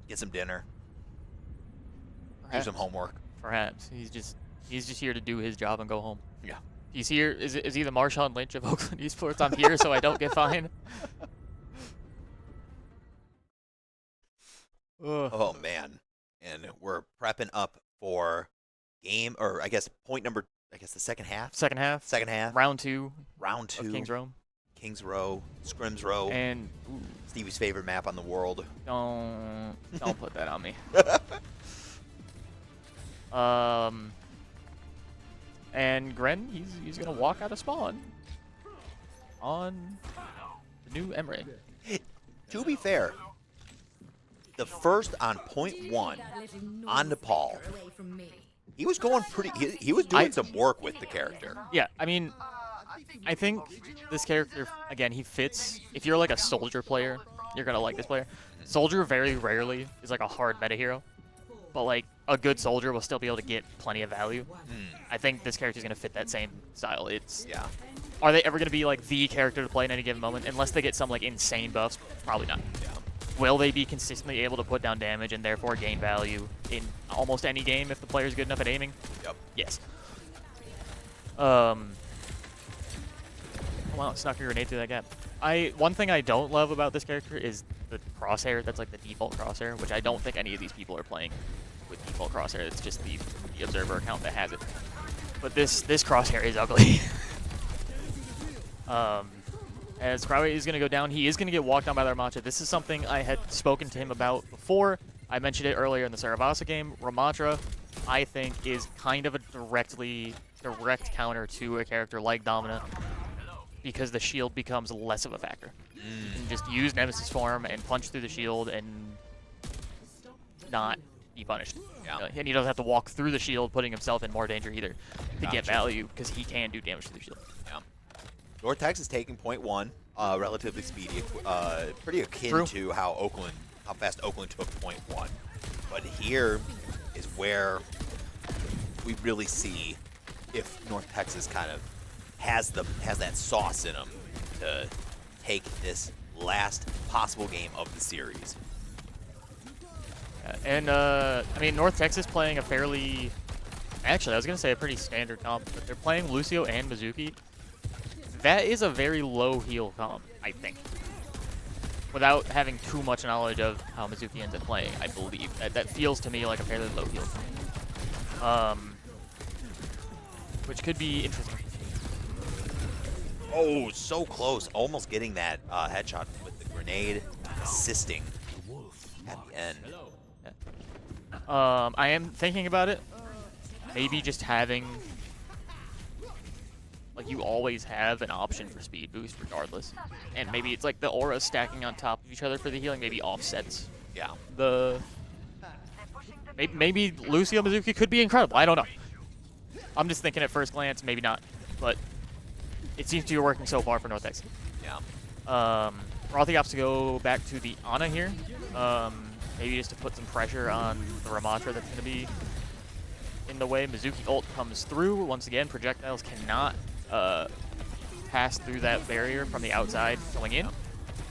get some dinner, do some homework. Perhaps he's just here to do his job and go home. Yeah. He's here. Is he the Marshawn Lynch of Oakland Esports? I'm here so I don't get fined. Ugh. Oh man, and we're prepping up for game, or I guess point number. I guess the second half. Second half. Second half. Round 2 Round of 2. King's Row. Kings Row. Scrims Row. And Stevie's favorite map on the world. don't put that on me. And Gren, he's gonna walk out of spawn on the new Emre. To be fair, the first on point 1 on Nepal, he was going pretty. He was doing some work with the character. Yeah, I mean, I think this character, again, he fits. If you're like a soldier player, you're gonna like this player. Soldier very rarely is like a hard meta hero, but like a good soldier will still be able to get plenty of value. I think this character is gonna fit that same style. Yeah. Are they ever gonna be like the character to play in any given moment? Unless they get some like insane buffs, probably not. Yeah. Will they be consistently able to put down damage and therefore gain value in almost any game if the player's good enough at aiming? Yep. Yes. Oh, wow, snuck a grenade through that gap. One thing I don't love about this character is the crosshair. That's like the default crosshair, which I don't think any of these people are playing with default crosshair. It's just the observer account that has it. But this crosshair is ugly. As Crowley is going to go down, he is going to get walked on by the Ramatra. This is something I had spoken to him about before. I mentioned it earlier in the Saravasa game. Ramatra, I think, is kind of a direct counter to a character like Domina because the shield becomes less of a factor. You can just use Nemesis form and punch through the shield and not be punished. Yeah. And he doesn't have to walk through the shield, putting himself in more danger either to get Gotcha. value because he can do damage to the shield. Yeah. North Texas taking point 1, relatively speedy, pretty akin True. to how fast Oakland took point 1. But here is where we really see if North Texas kind of has that sauce in them to take this last possible game of the series. And I mean, North Texas playing a fairly, actually I was gonna say a pretty standard comp, but they're playing Lucio and Mizuki. That is a very low heal comp, I think. Without having too much knowledge of how Mizuki ends up playing, I believe. That feels to me like a fairly low heal comp. Which could be interesting. Oh, so close. Almost getting that headshot with the grenade, assisting at the end. I am thinking about it. Maybe just having, like, you always have an option for speed boost regardless. And maybe it's like the auras stacking on top of each other for the healing maybe offsets Yeah. the... Maybe Lucio Mizuki could be incredible. I don't know. I'm just thinking at first glance, maybe not. But it seems to be working so far for North Texas. Yeah. Rothy opts to go back to the Ana here. Maybe just to put some pressure on the Ramatra that's going to be in the way. Mizuki ult comes through. Once again, projectiles cannot pass through that barrier from the outside going in.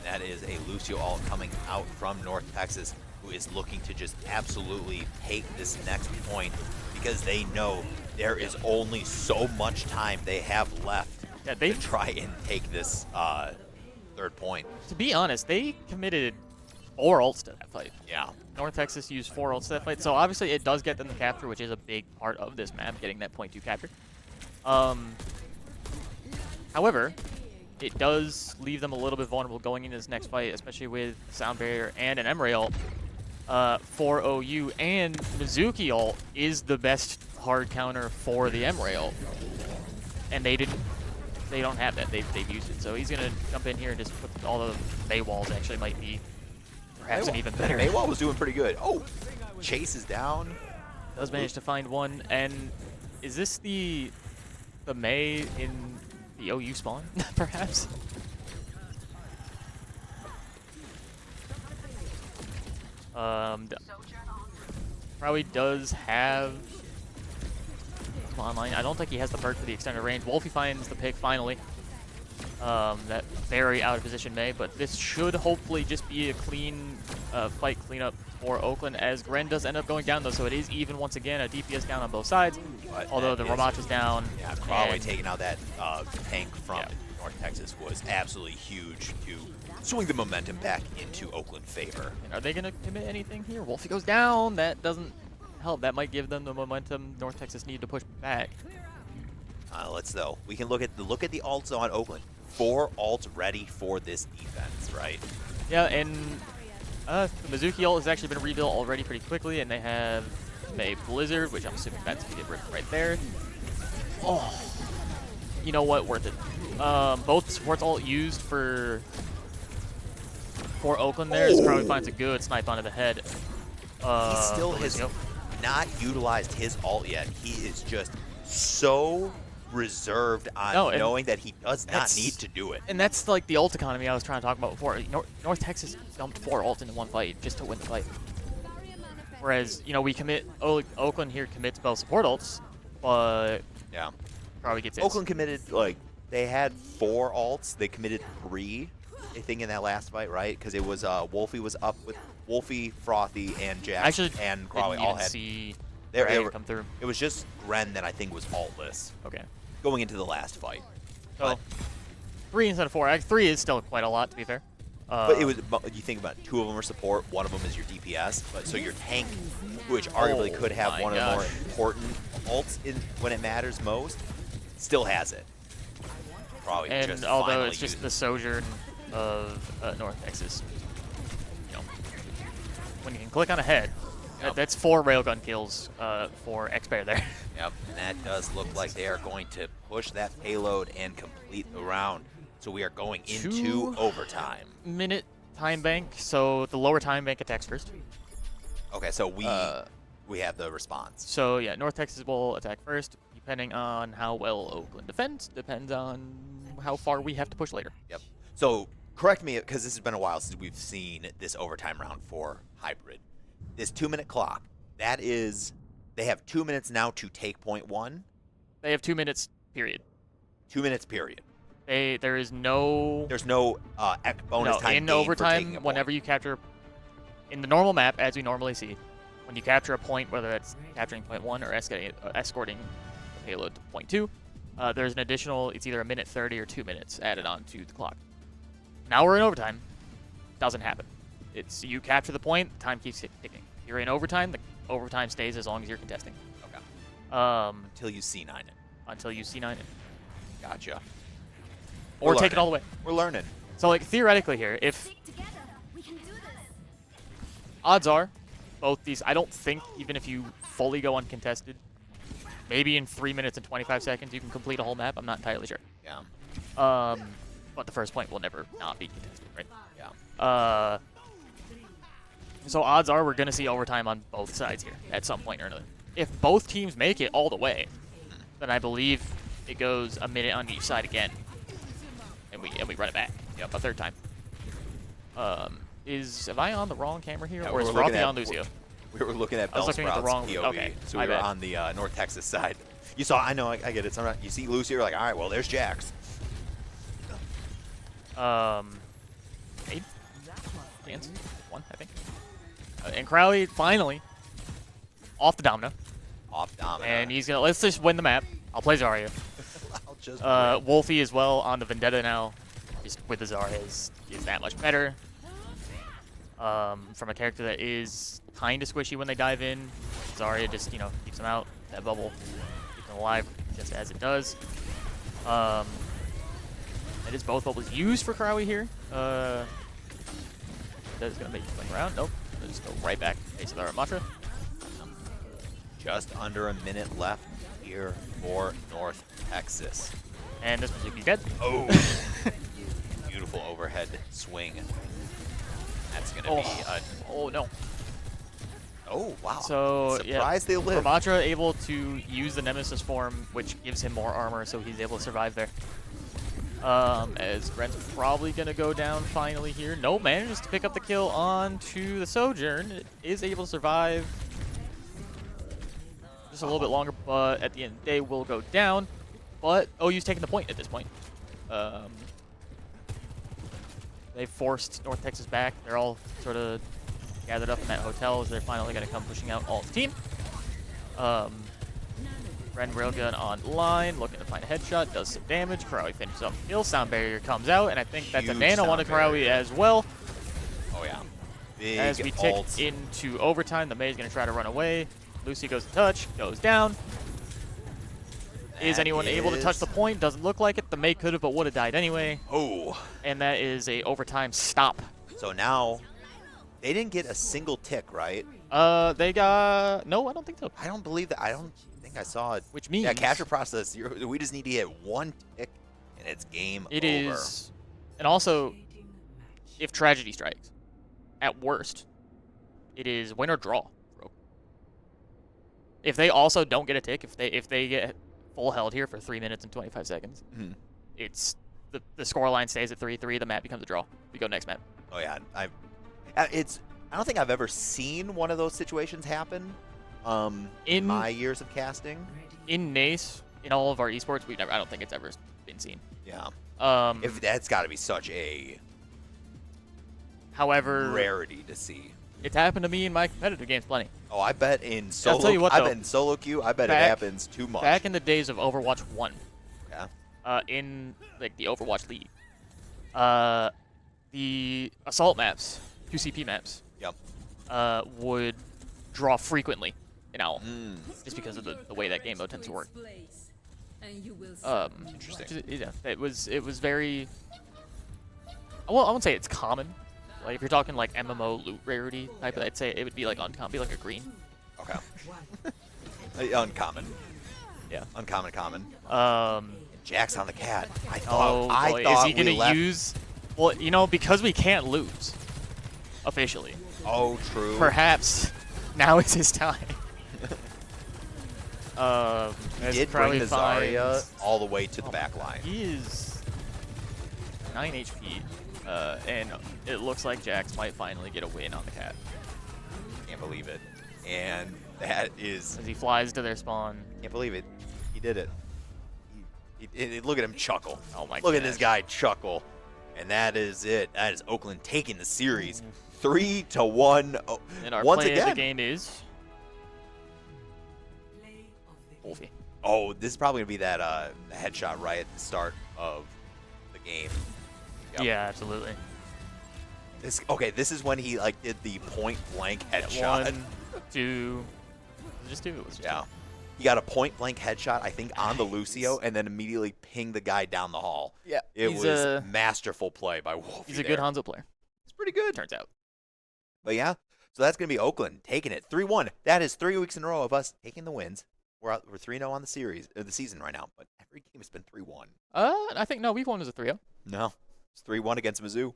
That is a Lucio ult coming out from North Texas, who is looking to just absolutely take this next point because they know there is only so much time they have left to try and take this third point. To be honest, they committed 4 ults to that fight. Yeah. North Texas used 4 ults to that fight, so obviously it does get them the capture, which is a big part of this map, getting that point 2 capture. However, it does leave them a little bit vulnerable going into this next fight, especially with Sound Barrier and an Emre ult for OU, and Mizuki ult is the best hard counter for the Emre ult. And they don't have that. They've used it. So he's going to jump in here and just put all the Bay walls actually might be perhaps an even better. Maywall was doing pretty good. Oh, Chase is down. Does manage to find one. And is this the May in the OU spawn, perhaps? Probably does have online. I don't think he has the perk for the extended range. Wolfie finds the pick finally. That very out of position May, but this should hopefully just be a clean fight cleanup for Oakland, as Gren does end up going down though, so it is even once again, a DPS down on both sides. But although the Ramach is down. Yeah, Crawley taking out that tank from North Texas was absolutely huge to swing the momentum back into Oakland favor. And are they going to commit anything here? Wolfie goes down. That doesn't help. That might give them the momentum North Texas need to push back. Let's though. We can look at the alts on Oakland. 4 alts ready for this defense, right? Yeah, and the Mizuki ult has actually been rebuilt already pretty quickly, and they have a Blizzard, which I'm assuming that's going to get rid of right there. Oh, you know what? Worth it. Both supports ult used for Oakland there is probably finds a good snipe onto the head. He still has not utilized his ult yet. He is just so reserved on knowing that he does not need to do it. And that's like the ult economy I was trying to talk about before. North Texas dumped 4 ults into one fight just to win the fight. Whereas, we commit, Oakland here commits both support ults, but yeah, probably gets Oakland committed, they had 4 alts. They committed 3, I think, in that last fight, right? Because it was, Wolfie was up with Wolfie, Frothy, and Jack, and Crawley all had. They come through. It was just Gren that I think was altless. Okay. Going into the last fight. So, 3 instead of 4. 3 is still quite a lot, to be fair. But it was, you think about 2 of them are support, 1 of them is your DPS. But so your tank, which arguably could have one of the more important ults when it matters most, still has it. Probably and although it's just the sojourn of North Texas, when you can click on a head, that's 4 railgun kills for X-Bear there. Yep, and that does look like they are going to push that payload and complete the round. So we are going into overtime. 2-minute time bank, so the lower time bank attacks first. Okay, so we have the response. So yeah, North Texas will attack first, depending on how well Oakland defends, depends on how far we have to push later. Yep. So correct me, because this has been a while since we've seen this overtime round for Hybrid. This 2-minute clock, that is, they have 2 minutes now to take point 1. They have 2 minutes, period. 2 minutes, period. There's no bonus time in overtime. Whenever you capture, in the normal map, as we normally see, when you capture a point, whether that's capturing point 1 or escorting the payload to point 2, there's an additional. It's either 1:30 or 2 minutes added on to the clock. Now we're in overtime. Doesn't happen. It's you capture the point, the time keeps ticking. You're in overtime. The overtime stays as long as you're contesting. Okay. Until you C9 it. Until you C9 it. Gotcha. Or take it all the way. We're learning. So, like, theoretically here, if odds are, both these, I don't think, even if you fully go uncontested, maybe in 3 minutes and 25 seconds you can complete a whole map. I'm not entirely sure. Yeah. But the first point will never not be contested, right? Yeah. So odds are we're going to see overtime on both sides here at some point or another. If both teams make it all the way, then I believe it goes a minute on each side again. And we run it back. Yep, a third time. Am I on the wrong camera here, or is Frothy on Lucio? We were looking at I was looking at the wrong POV, okay, so we were on the North Texas side. You saw, I know, I get it. Sometimes you see Lucio, you're like, all right, well, there's Jax. Eight? Dance? 1, I think. And Crowley, finally, off the Domino. Off Domino. And he's going to, let's just win the map. I'll play Zarya. Wolfie as well on the Vendetta now. Just with the Zarya is that much better. From a character that is kind of squishy when they dive in, Zarya just, keeps them out. That bubble keeps them alive just as it does. It is both bubbles used for Crowley here. That is going to make it swing around. Nope. They'll just go right back. Face of the Ramatra. Just under a minute left here for North Texas. And this Mizuki's dead. Oh. Beautiful overhead swing. That's going to be a... Oh, no. Oh, wow. So, surprised they live. Ramatra able to use the Nemesis form, which gives him more armor, so he's able to survive there. As Gren's probably going to go down finally here. No, manages to pick up the kill onto the Sojourn. It is able to survive just a little bit longer, but at the end of the day will go down. But OU's taking the point at this point. They forced North Texas back. They're all sort of gathered up in that hotel as they're finally going to come pushing out all the team. Ren Railgun online, looking to find a headshot, does some damage. Karawi finishes up the kill. Sound barrier comes out, and I think that's a Huge nano on sound the Karawi barrier. as well. Oh yeah. Big As we tick ults. into overtime, the May's going to try to run away. Lucy goes to touch, goes down. Is That anyone able to touch is- the point? Doesn't look like it. The May could have, but would have died anyway. Oh. And that is a overtime stop. So now they didn't get a single tick, right? They got... No, I don't think so. I don't believe that. I don't think I saw it. Which means... Yeah, capture process. We just need to get one tick, and it's game It over. is... And also, if tragedy strikes, at worst, it is win or draw. If they also don't get a tick, if they get full held here for 3 minutes and 25 seconds, Mhm. it's the scoreline stays at 3-3. The map becomes a draw. We go next map. Oh yeah, I don't think I've ever seen one of those situations happen. In my years of casting. In NACE, in all of our esports, I don't think it's ever been seen. Yeah. If That's got to be such a however, rarity to see. it's happened to me in my competitive games plenty. Oh, I bet in solo. tell you what, I though. bet in solo queue. I bet it Back- happens too much. Back in the days of Overwatch 1, Yeah. in like the Overwatch League, the assault maps, QCP maps, Yep. would draw frequently in OWL, Mm. just because of the way that game mode tends to work. Interesting. Yeah, it was very. I won't say it's common. Like if you're talking like MMO loot rarity type, I'd say it would be like uncommon, be like a green. Okay. Uncommon. Yeah. Uncommon. Common. Um. Jack's on the cat. I Oh thought. boy, I thought is he gonna we left. use? Well, you know, because we can't lose officially. Oh, true. Perhaps now is his time. He did bring the Zarya all the way to the back line. He is 9 HP, and it looks like Jax might finally get a win on the cat Can't believe it. And that is. as he flies to their spawn. Can't believe it. He did it. Look at him chuckle. Oh my Look at gosh. this guy chuckle. And that is it. That is Oakland taking the series 3-1. Oh, And our once play again. of the game is Wolfie. Oh, this is probably gonna be that headshot right at the start of the game. Yep. Yeah, absolutely. This is when he like did the point blank headshot. 1, 2, just 2. It was just Yeah. He got a point blank headshot, I think, on the Lucio, and then immediately pinged the guy down the hall. Yeah, It he's was a- masterful play by Wolfie. He's a good Hanzo player. It's pretty good. Turns out. But yeah, so that's going to be Oakland taking it 3-1. That is 3 weeks in a row of us taking the wins. We're 3-0 on the series, or the season right now, but every game has been 3-1. I think no, we've won as a 3-0. No, it's 3-1 against Mizzou.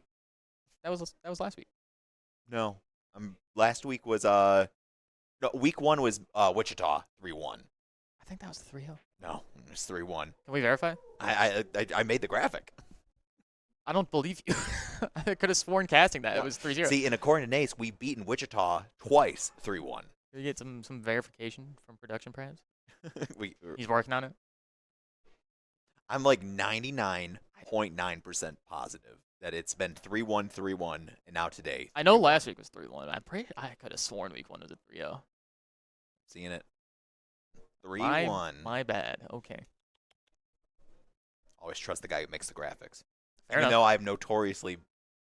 That was last week. No, last week was no, week 1 was Wichita 3-1. I think that was the 3-0. No, it was 3-1. Can we verify? I made the graphic. I don't believe you. I could have sworn casting that. It was 3-0. See, and according to NACE, we've beaten Wichita twice 3-1. Can we get some verification from production, perhaps? we, He's working on it. I'm like 99.9% positive that it's been 3-1, 3-1, and now today. I know last week was 3-1. I could have sworn week 1 was a 3-0. Seeing it. 3-1. My bad. Okay. Always trust the guy who makes the graphics. Fair Even enough. though I've notoriously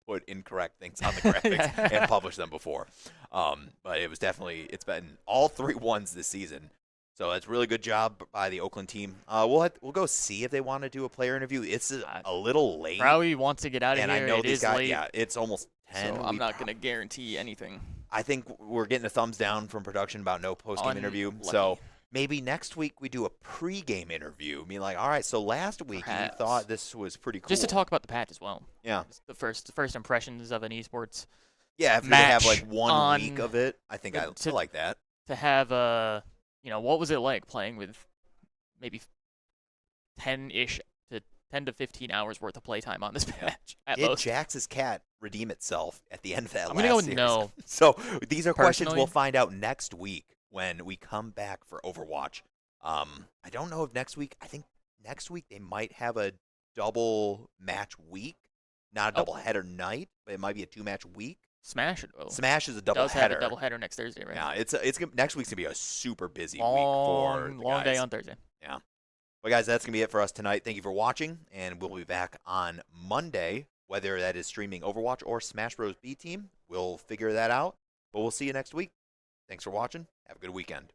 put incorrect things on the graphics and published them before. But it's been all 3-1s this season. So it's really good job by the Oakland team. We'll go see if they want to do a player interview. It's a little late. Probably wants to get out of and here. I know It these is guys, late, yeah, it's almost 10. so I'm not going to guarantee anything. I think we're getting a thumbs down from production about no post-game interview. Unlucky. So maybe next week we do a pre-game interview. I mean, like, all right, so last week Perhaps. you thought this was pretty cool. Just to talk about the patch as well. Yeah. Just the first impressions of an esports. Yeah, if we could match have like 1 on week of it, I think I to- like that. To have what was it like playing with maybe 10-ish to 10 to 15 hours worth of playtime on this patch at Did most? Jax's cat redeem itself at the end of that I'm last gonna go series? no. So these are questions Personally? we'll find out next week when we come back for Overwatch. I don't know if next week. I think next week they might have a double match week, not a double header night, but it might be a 2-match week. Smash Smash is a double does header. have a double header next Thursday, right? Yeah, next week's gonna be a super busy week long, for the long day guys. on Thursday. Yeah. Well, guys, that's gonna be it for us tonight. Thank you for watching, and we'll be back on Monday. Whether that is streaming Overwatch or Smash Bros. B Team, we'll figure that out. But we'll see you next week. Thanks for watching. Have a good weekend.